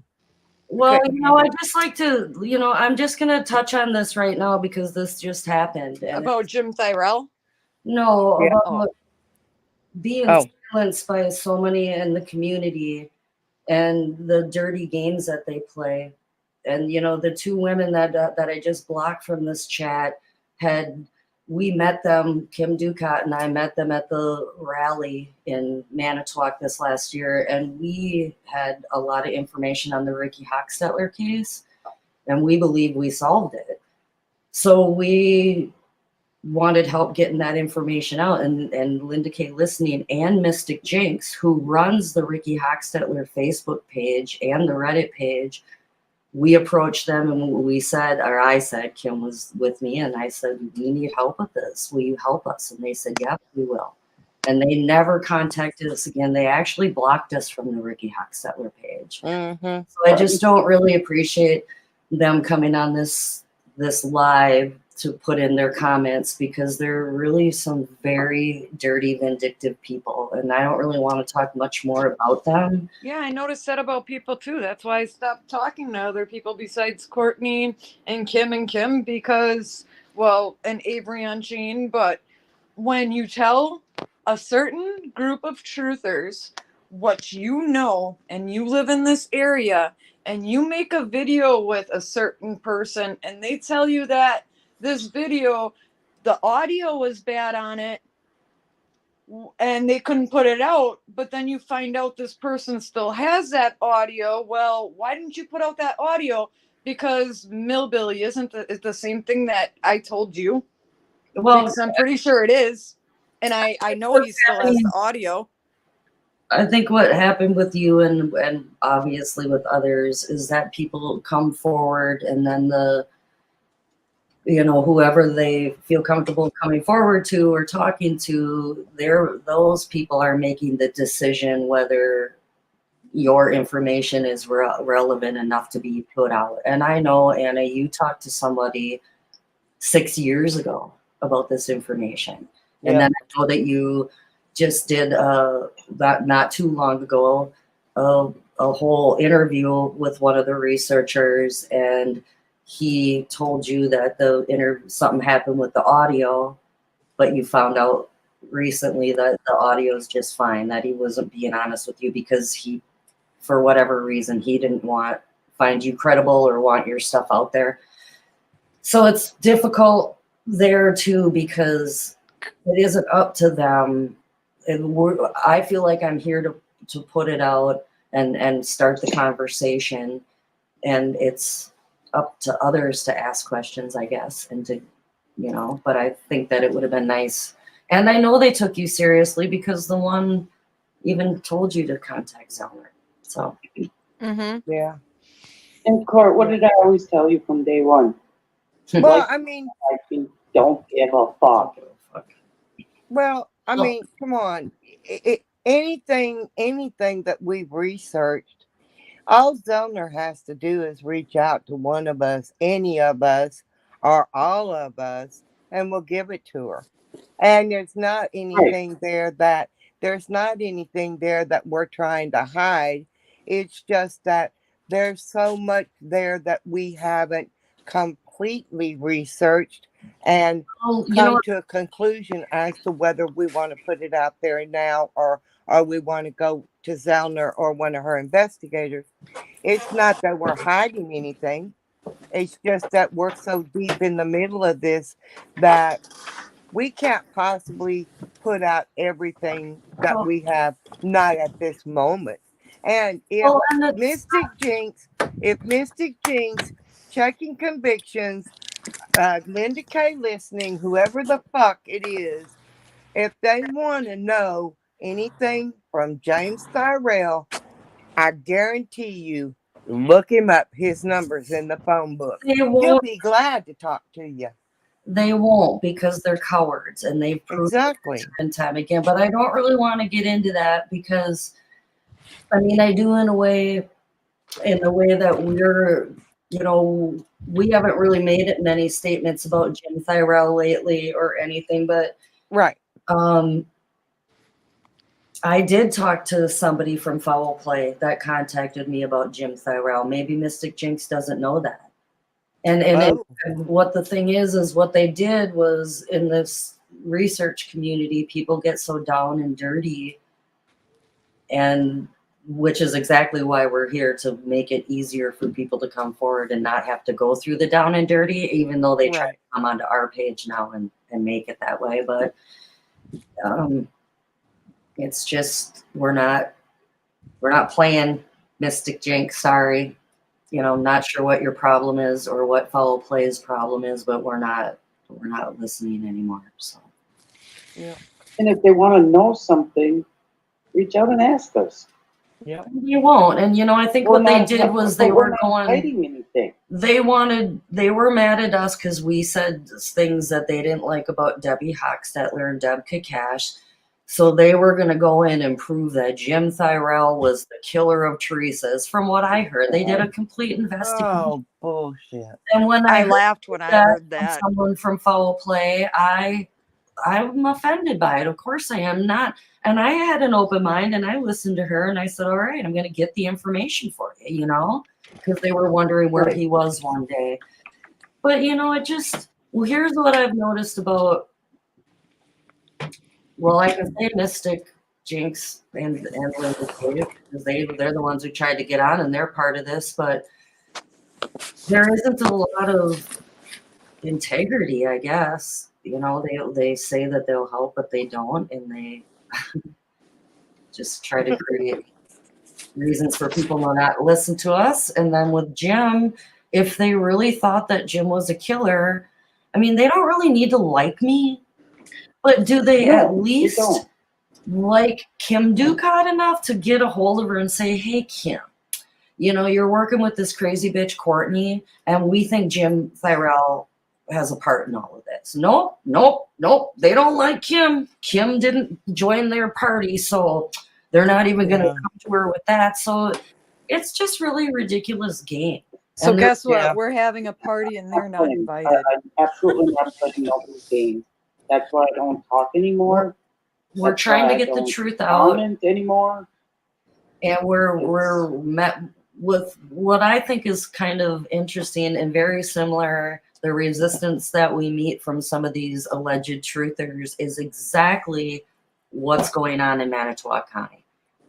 Speaker 1: Well, I just like to, I'm just going to touch on this right now because this just happened. And
Speaker 4: About Jim Tyrell?
Speaker 1: no,
Speaker 3: Yeah.
Speaker 1: about being silenced by so many in the community and the dirty games that they play. And, the two women that I just blocked from this chat we met them, Kim Ducat and I met them at the rally in Manitowoc this last year, and we had a lot of information on the Ricky Hochstetler case, and we believe we solved it. So we wanted help getting that information out, and Linda K. Listening and Mystic Jinx, who runs the Ricky Hochstetler Facebook page and the Reddit page, we approached them and we said, or I said, Kim was with me, and I said, we need help with this. Will you help us? And they said, yep, we will. And they never contacted us again. They actually blocked us from the Ricky Hochstetler page.
Speaker 3: Mm-hmm.
Speaker 1: So I just don't really appreciate them coming on this live to put in their comments because they're really some very dirty, vindictive people. And I don't really want to talk much more about them.
Speaker 4: Yeah, I noticed that about people too. That's why I stopped talking to other people besides Courtney and Kim because, and Avery on Gene. But when you tell a certain group of truthers what you know and you live in this area and you make a video with a certain person and they tell you that this video, the audio was bad on it and they couldn't put it out, but then you find out this person still has that audio. Well, why didn't you put out that audio? Because Millbilly isn't the same thing that I told you.
Speaker 1: Well,
Speaker 4: because I'm pretty sure it is. And I know he still has the audio.
Speaker 1: I think what happened with you and obviously with others is that people come forward and then whoever they feel comfortable coming forward to or talking to, those people are making the decision whether your information is relevant enough to be put out. And I know, Anna, you talked to somebody 6 years ago about this information. And
Speaker 3: Yep.
Speaker 1: then I know that you just did that not too long ago, a whole interview with one of the researchers, and he told you that something happened with the audio, but you found out recently that the audio is just fine, that he wasn't being honest with you because he, for whatever reason, he didn't find you credible or want your stuff out there. So it's difficult there too, because it isn't up to them. I feel like I'm here to put it out and start the conversation, and it's up to others to ask questions, I guess, and to, but I think that it would have been nice. And I know they took you seriously because the one even told you to contact Zellner. So,
Speaker 4: Mm-hmm.
Speaker 3: Yeah.
Speaker 2: And Court, what did I always tell you from day one?
Speaker 3: Well, I mean,
Speaker 2: Don't give a fuck.
Speaker 3: come on. Anything that we've researched, all Zellner has to do is reach out to one of us, any of us, or all of us, and we'll give it to her. And there's not anything there that we're trying to hide. It's just that there's so much there that we haven't completely researched and come to a conclusion as to whether we want to put it out there now or we want to go to Zellner or one of her investigators. It's not that we're hiding anything. It's just that we're so deep in the middle of this that we can't possibly put out everything that we have, not at this moment. And if Mystic Jinx, checking convictions, Linda K listening, whoever the fuck it is, if they want to know anything from James Tyrell, I guarantee you, look him up. His number's in the phone book. He'll be glad to talk to you.
Speaker 1: They won't, because they're cowards, and they've proved
Speaker 3: Exactly.
Speaker 1: it time and time again. But I don't really want to get into that because, I mean, I do in the way that we're, we haven't really made many statements about Jim Tyrell lately or anything, but
Speaker 3: right.
Speaker 1: I did talk to somebody from Foul Play that contacted me about Jim Tyrell. Maybe Mystic Jinx doesn't know that. And what the thing is what they did was, in this research community, people get so down and dirty, and which is exactly why we're here, to make it easier for people to come forward and not have to go through the down and dirty, even though they try to come onto our page now and make it that way. But it's just, we're not playing, Mystic Jinx, sorry. Not sure what your problem is or what Foul Play's problem is, but we're not listening anymore. So,
Speaker 3: yeah.
Speaker 2: And if they want to know something, reach out and ask us.
Speaker 3: Yeah.
Speaker 1: You won't. And I think what they did was they were going.
Speaker 2: Hiding anything.
Speaker 1: They were mad at us because we said things that they didn't like about Debbie Hochstetler and Deb Kakash. So they were going to go in and prove that Jim Tyrell was the killer of Teresa's. From what I heard, they did a complete investigation.
Speaker 3: Oh, bullshit.
Speaker 1: And when
Speaker 4: I laughed when I heard that.
Speaker 1: Someone from Foul Play, I'm offended by it. Of course I am not. And I had an open mind, and I listened to her, and I said, all right, I'm going to get the information for you, because they were wondering where he was one day. But, here's what I've noticed about, well, I can say Mystic Jinx and Linda Cave, because they're the ones who tried to get on, and they're part of this, but there isn't a lot of integrity, I guess. They say that they'll help, but they don't, and they just try to create reasons for people to not listen to us. And then with Jim, if they really thought that Jim was a killer, I mean, they don't really need to like me, but do they at least like Kim Ducott enough to get a hold of her and say, hey, Kim, you know, you're working with this crazy bitch, Courtney, and we think Jim Tyrell has a part in all of this. Nope, nope, nope. They don't like Kim. Kim didn't join their party, so they're not even going to come to her with that. So it's just really a ridiculous game.
Speaker 4: So
Speaker 1: And
Speaker 4: guess what?
Speaker 3: yeah.
Speaker 4: We're having a party and they're not
Speaker 2: playing.
Speaker 4: invited.
Speaker 2: I'm absolutely not playing nobody's games. That's why I don't talk anymore.
Speaker 1: we're
Speaker 2: That's
Speaker 1: trying
Speaker 2: why
Speaker 1: to
Speaker 2: I
Speaker 1: get the
Speaker 2: don't
Speaker 1: truth out,
Speaker 2: comment anymore.
Speaker 1: and we're met with what I think is kind of interesting and very similar. The resistance that we meet from some of these alleged truthers is exactly what's going on in Manitowoc County.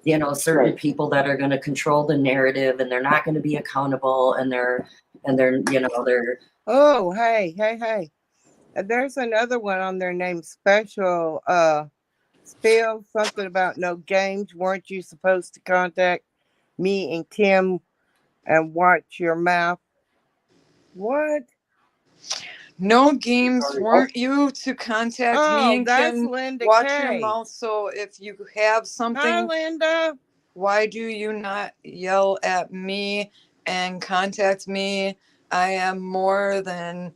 Speaker 1: You know, certain
Speaker 2: Right.
Speaker 1: people that are going to control the narrative, and they're not going to be accountable, and they're you know, they're
Speaker 3: Oh, hey. There's another one on there named Special Spill, something about no games. Weren't you supposed to contact me and Kim and watch your mouth? What?
Speaker 4: No games.
Speaker 2: Sorry,
Speaker 4: Weren't you to contact me
Speaker 3: Oh,
Speaker 4: and
Speaker 3: that's
Speaker 4: Kim?
Speaker 3: Linda
Speaker 4: Watch your
Speaker 3: Kay.
Speaker 4: mouth. So if you have
Speaker 3: Hi,
Speaker 4: something,
Speaker 3: Linda.
Speaker 4: why do you not yell at me and contact me? I am more than,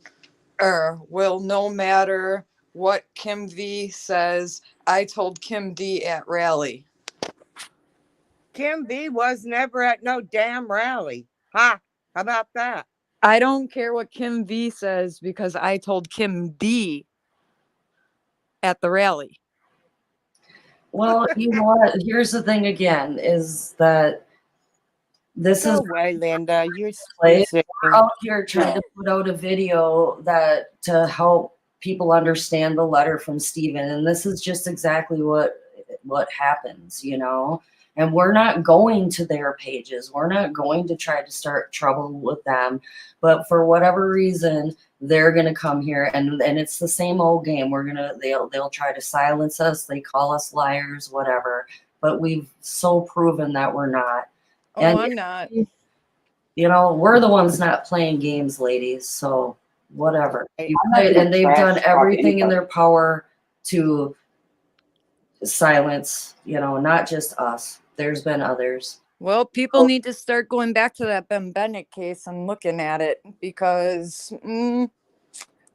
Speaker 4: will no matter what Kim V says. I told Kim D at rally.
Speaker 3: Kim B was never at no damn rally. Ha! How about that?
Speaker 4: I don't care what Kim V says because I told Kim D at the rally.
Speaker 1: well, you know what? Here's the thing again: is that this
Speaker 3: Go
Speaker 1: is
Speaker 3: away, Linda. You're
Speaker 1: play.
Speaker 3: sick.
Speaker 1: We're out here trying to put out a video that to help people understand the letter from Stephen, and this is just exactly what happens, you know. And we're not going to their pages. We're not going to try to start trouble with them, but for whatever reason, they're gonna come here, and it's the same old game. They'll try to silence us. They call us liars, whatever. But we've so proven that we're not.
Speaker 4: Oh,
Speaker 1: And
Speaker 4: I'm not.
Speaker 1: you know, we're the ones not playing games, ladies. So whatever.
Speaker 3: Hey,
Speaker 1: You
Speaker 2: I'm not
Speaker 1: played,
Speaker 2: gonna
Speaker 1: and they've
Speaker 2: trash
Speaker 1: done
Speaker 2: talk
Speaker 1: everything in
Speaker 2: anybody.
Speaker 1: their power to silence, you know, not just us. There's been others.
Speaker 4: Well, people need to start going back to that Ben Bennett case and looking at it because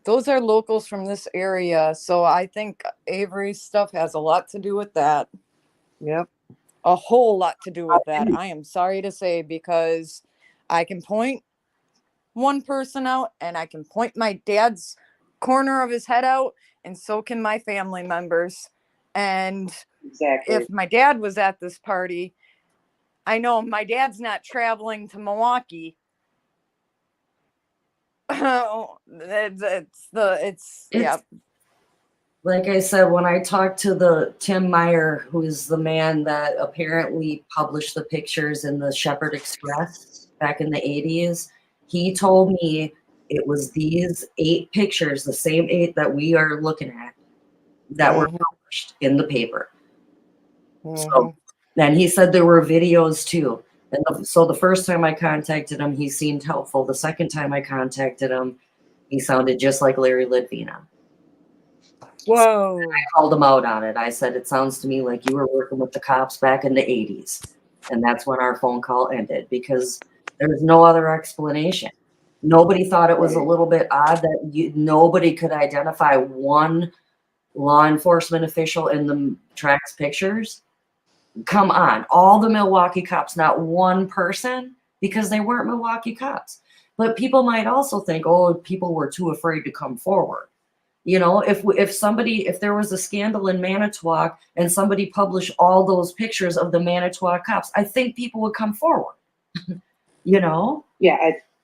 Speaker 4: those are locals from this area. So I think Avery's stuff has a lot to do with that.
Speaker 3: Yep.
Speaker 4: A whole lot to do with that. I am sorry to say, because I can point one person out and I can point my dad's corner of his head out, and so can my family members. And
Speaker 2: Exactly.
Speaker 4: if my dad was at this party, I know my dad's not traveling to Milwaukee. Yeah.
Speaker 1: Like I said, when I talked to the Tim Meyer, who is the man that apparently published the pictures in the Shepherd Express back in the 80s, he told me it was these 8 pictures, the same 8 that we are looking at, that were published in the paper. So, and he said there were videos too. And so the first time I contacted him, he seemed helpful. The second time I contacted him, he sounded just like Larry Litvina.
Speaker 3: Whoa.
Speaker 1: I called him out on it. I said, it sounds to me like you were working with the cops back in the 80s. And that's when our phone call ended, because there's no other explanation. Nobody thought it was a little bit odd that nobody could identify one law enforcement official in the tracks pictures. Come on, all the Milwaukee cops, not one person, because they weren't Milwaukee cops. But people might also think, oh, people were too afraid to come forward. You know, if there was a scandal in Manitowoc and somebody published all those pictures of the Manitowoc cops, I think people would come forward. You know?
Speaker 2: Yeah,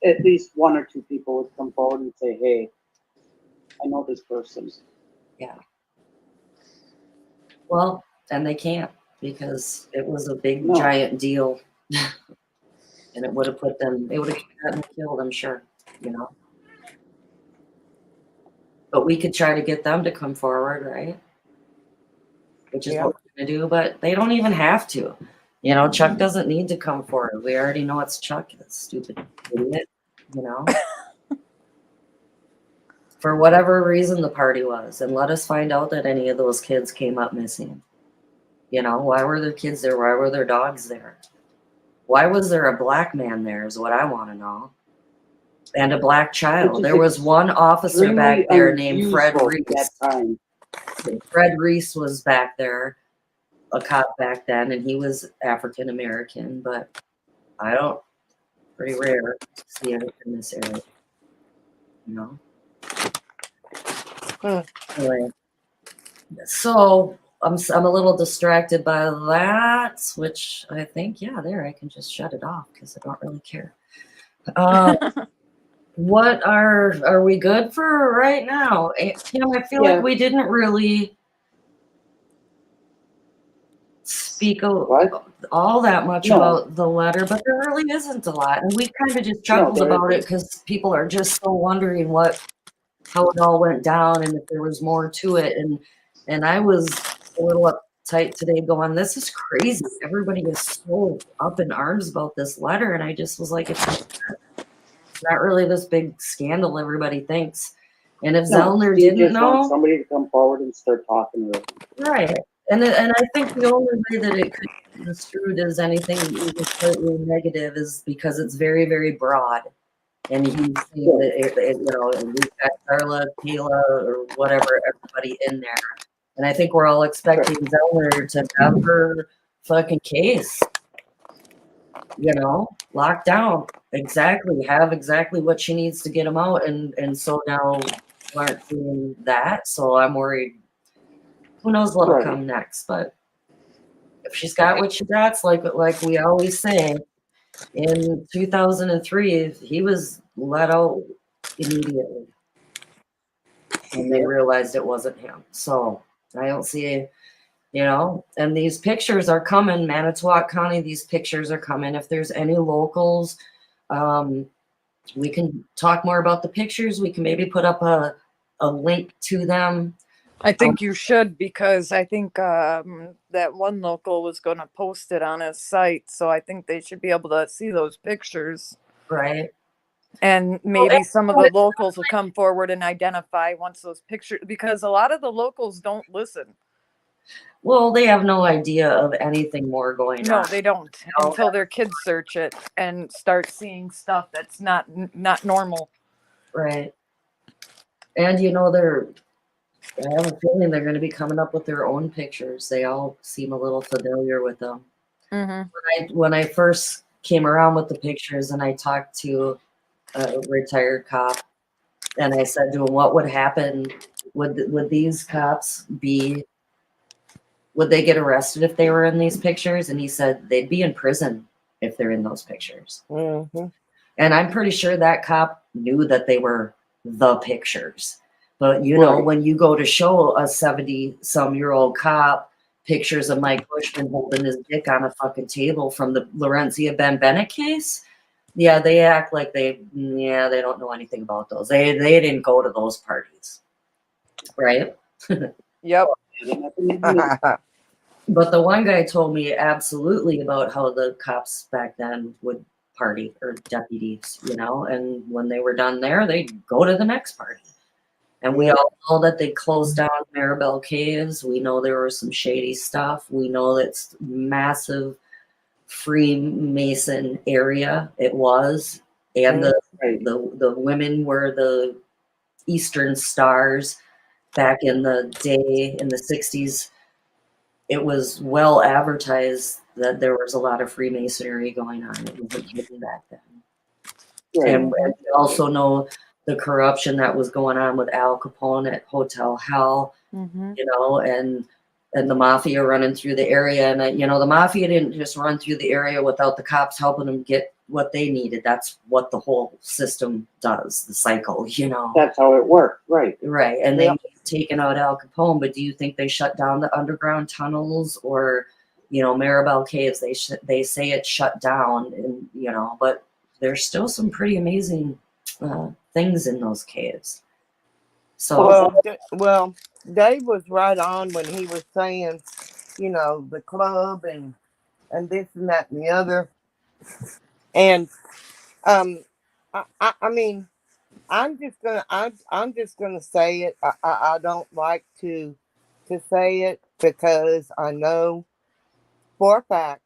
Speaker 2: at least 1 or 2 people would come forward and say, hey, I know this person.
Speaker 1: Yeah. Well, and they can't, because it was a big giant deal. And it would have they would have gotten killed, I'm sure, you know. But we could try to get them to come forward, right? Which is what we're going to do, but they don't even have to. You know, Chuck doesn't need to come forward. We already know it's Chuck, that stupid idiot, you know. For whatever reason the party was, and let us find out that any of those kids came up missing. You know, why were their kids there? Why were their dogs there? Why was there a black man there is what I want to know. And a black child.
Speaker 2: Which is
Speaker 1: There was one officer back
Speaker 2: extremely
Speaker 1: there named Fred
Speaker 2: unusual at that
Speaker 1: Reese.
Speaker 2: time.
Speaker 1: Fred Reese was back there, a cop back then, and he was African American, but pretty rare to see it in this area, you know? Anyway, so I'm a little distracted by that, which I think, yeah, there, I can just shut it off because I don't really care. What are we good for right now? Kim, I feel like we didn't really speak all that much about the letter, but there really isn't a lot. And we kind of just chuckled about it because people are just so wondering how it all went down and if there was more to it. And I was a little uptight today going, this is crazy. Everybody is so up in arms about this letter. And I just was like, it's not really this big scandal everybody thinks. And if Zellner didn't know,
Speaker 2: somebody to come forward and start talking to them.
Speaker 1: Right. And I think the only way that it could be construed as anything even slightly negative is because it's very, very broad. And he's saying that, you know, and we've got Carla, Kayla, or whatever, everybody in there. And I think we're all expecting Zellner to have her fucking case, you know, locked down. Have exactly what she needs to get him out. And so now we aren't seeing that. So I'm worried. Who knows what'll come next? But if she's got what she got, like we always say, in 2003, he was let out immediately, and they realized it wasn't him. So I don't see, you know. And these pictures are coming, Manitowoc County. These pictures are coming. If there's any locals, we can talk more about the pictures. We can maybe put up a link to them.
Speaker 4: I think you should, because I think that one local was going to post it on his site. So I think they should be able to see those pictures.
Speaker 1: Right.
Speaker 4: And maybe some of the locals will come forward and identify once those pictures, because a lot of the locals don't listen.
Speaker 1: Well, they have no idea of anything more going on.
Speaker 4: No, they don't, until their kids search it and start seeing stuff that's not normal.
Speaker 1: Right. And, you know, I have a feeling they're going to be coming up with their own pictures. They all seem a little familiar with them.
Speaker 4: Mm-hmm.
Speaker 1: When I first came around with the pictures and I talked to a retired cop and I said to him, what would happen? Would these cops would they get arrested if they were in these pictures? And he said they'd be in prison if they're in those pictures.
Speaker 3: Mm-hmm.
Speaker 1: And I'm pretty sure that cop knew that they were the pictures. But, you know, when you go to show a 70-some-year-old cop pictures of Mike Bushman holding his dick on a fucking table from the Laurencia Ben Bennett case, yeah, they act like they don't know anything about those. They didn't go to those parties, right?
Speaker 4: Yep.
Speaker 1: But the one guy told me absolutely about how the cops back then would party, or deputies, you know, and when they were done there, they'd go to the next party. And we all know that they closed down Maribel Caves. We know there was some shady stuff. We know it's massive Freemason area. It was. And the women were the Eastern Stars back in the day, in the 60s. It was well advertised that there was a lot of Freemasonry going on. It wasn't hidden back then. And we also know the corruption that was going on with Al Capone at Hotel Hell, you know, and the mafia running through the area. And, you know, the mafia didn't just run through the area without the cops helping them get what they needed. That's what the whole system does, the cycle, you know.
Speaker 2: That's how it worked, right.
Speaker 1: Right. And they taken out Al Capone, but do you think they shut down the underground tunnels or, you know, Maribel Caves? They say it's shut down, and, you know, but there's still some pretty amazing things in those caves. So
Speaker 3: well, Dave was right on when he was saying, you know, the club and this and that and the other. And I mean, I'm just gonna say it. I don't like to say it because I know For a fact,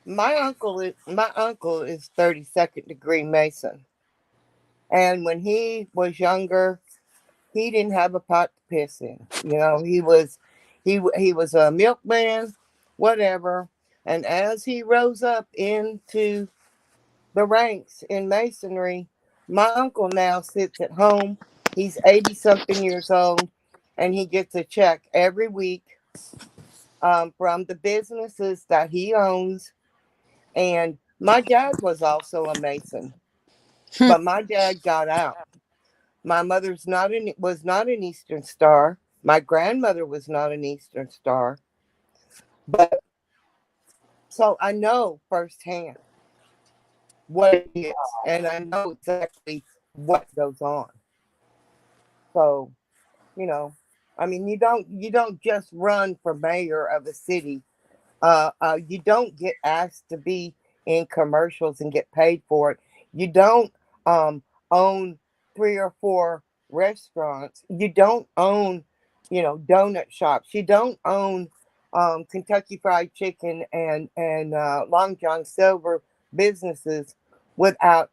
Speaker 3: my uncle is 32nd degree Mason. And when he was younger, he didn't have a pot to piss in. You know, he was a milkman, whatever. And as he rose up into the ranks in masonry, my uncle now sits at home. He's 80 something years old, and he gets a check every week from the businesses that he owns. And my dad was also a mason, but my dad got out. My mother's was not an Eastern Star. My grandmother was not an Eastern Star. But so I know firsthand what it is, and I know exactly what goes on. So, you know, I mean, you don't just run for mayor of a city. You don't get asked to be in commercials and get paid for it. You don't own 3 or 4 restaurants. You don't own, donut shops. You don't own Kentucky Fried Chicken and Long John Silver businesses without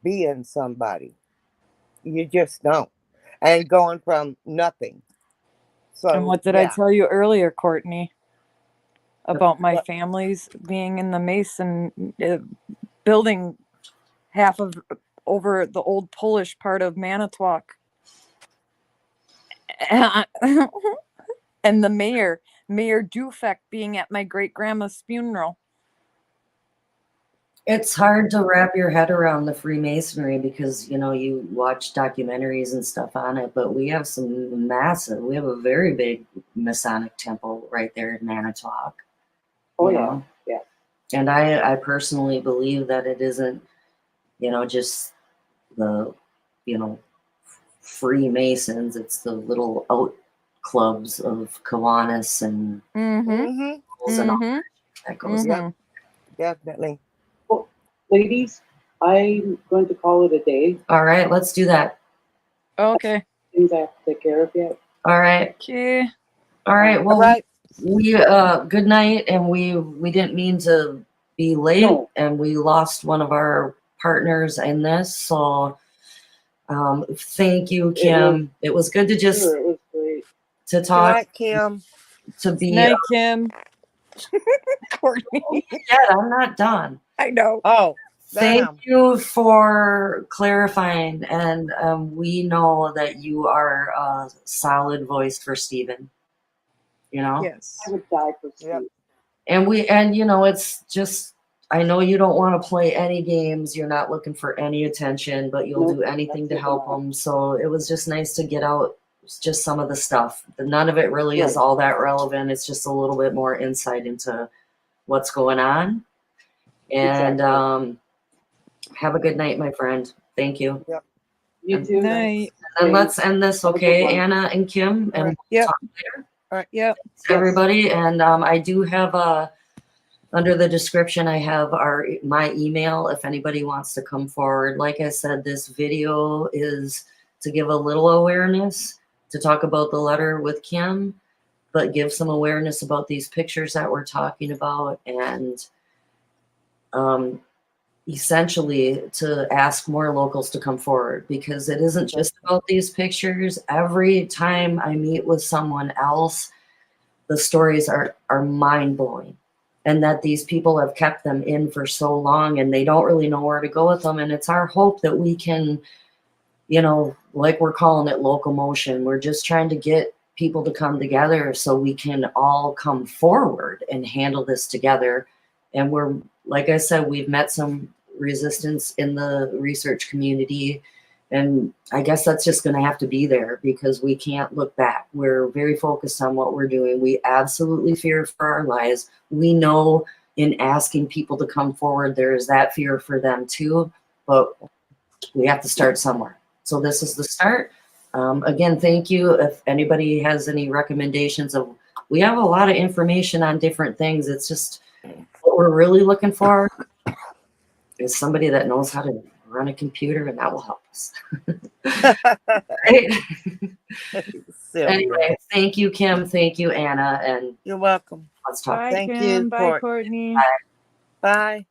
Speaker 3: being somebody. You just don't. And going from nothing. So,
Speaker 4: And what did I tell you earlier, Courtney, about my family's being in the Mason building half of over the old Polish part of Manitowoc? And the Mayor Dufek, being at my great grandma's funeral.
Speaker 1: It's hard to wrap your head around the Freemasonry because, you watch documentaries and stuff on it, but we have we have a very big Masonic temple right there in Manitowoc.
Speaker 2: Oh, yeah. Yeah.
Speaker 1: And I personally believe that it isn't, just the, Freemasons. It's the little out clubs of Kiwanis and and all that goes on.
Speaker 3: Definitely.
Speaker 2: Well, ladies, I'm going to call it a day.
Speaker 1: All right, let's do that.
Speaker 4: Okay.
Speaker 2: Things I have to take care of yet.
Speaker 1: All right.
Speaker 4: Okay.
Speaker 1: All right. Well,
Speaker 3: All right.
Speaker 1: we good night, and we didn't mean to be late,
Speaker 2: No.
Speaker 1: and we lost one of our partners in this. So, thank you, Kim. It was good to just
Speaker 2: Sure, it was great.
Speaker 1: to
Speaker 3: Good
Speaker 1: talk
Speaker 3: night, Kim.
Speaker 1: to be.
Speaker 4: Night, Kim. Courtney.
Speaker 1: Yeah, I'm not done.
Speaker 4: I know.
Speaker 3: Oh,
Speaker 1: Thank
Speaker 3: damn.
Speaker 1: you for clarifying, and we know that you are a solid voice for Stephen.
Speaker 4: Yes.
Speaker 2: I would die for Steve.
Speaker 3: Yep.
Speaker 1: And it's just, I know you don't want to play any games. You're not looking for any attention, but you'll
Speaker 2: Nope,
Speaker 1: do anything to
Speaker 2: that's
Speaker 1: help
Speaker 2: it.
Speaker 1: them. So it was just nice to get out just some of the stuff. None of it really is
Speaker 2: Right.
Speaker 1: all that relevant. It's just a little bit more insight into what's going on. And have a good night, my friend. Thank you.
Speaker 2: You too.
Speaker 4: Night.
Speaker 1: And let's end this,
Speaker 2: Have a good
Speaker 1: okay,
Speaker 2: one.
Speaker 1: Anna and Kim? And
Speaker 3: Right. Yep.
Speaker 1: talk later.
Speaker 3: All right.
Speaker 4: Yep.
Speaker 1: Thanks, everybody. And I do have under the description, I have my email if anybody wants to come forward. Like I said, this video is to give a little awareness, to talk about the letter with Kim, but give some awareness about these pictures that we're talking about, and essentially to ask more locals to come forward, because it isn't just about these pictures. Every time I meet with someone else, the stories are mind-blowing, and that these people have kept them in for so long and they don't really know where to go with them. And it's our hope that we can, like we're calling it locomotion, we're just trying to get people to come together so we can all come forward and handle this together. And we're, like I said, we've met some resistance in the research community, and I guess that's just going to have to be there because we can't look back. We're very focused on what we're doing. We absolutely fear for our lives. We know in asking people to come forward, there is that fear for them too, but we have to start somewhere. So this is the start. Again, thank you. If anybody has any recommendations we have a lot of information on different things. It's just what we're really looking for is somebody that knows how to run a computer, and that will help us. Right?
Speaker 3: Silly.
Speaker 1: Anyway, thank you, Kim. Thank you, Anna. And
Speaker 3: You're welcome.
Speaker 1: Let's talk.
Speaker 4: Bye,
Speaker 3: Thank
Speaker 4: Kim.
Speaker 3: you,
Speaker 4: Bye,
Speaker 3: Court.
Speaker 4: Courtney.
Speaker 3: Bye.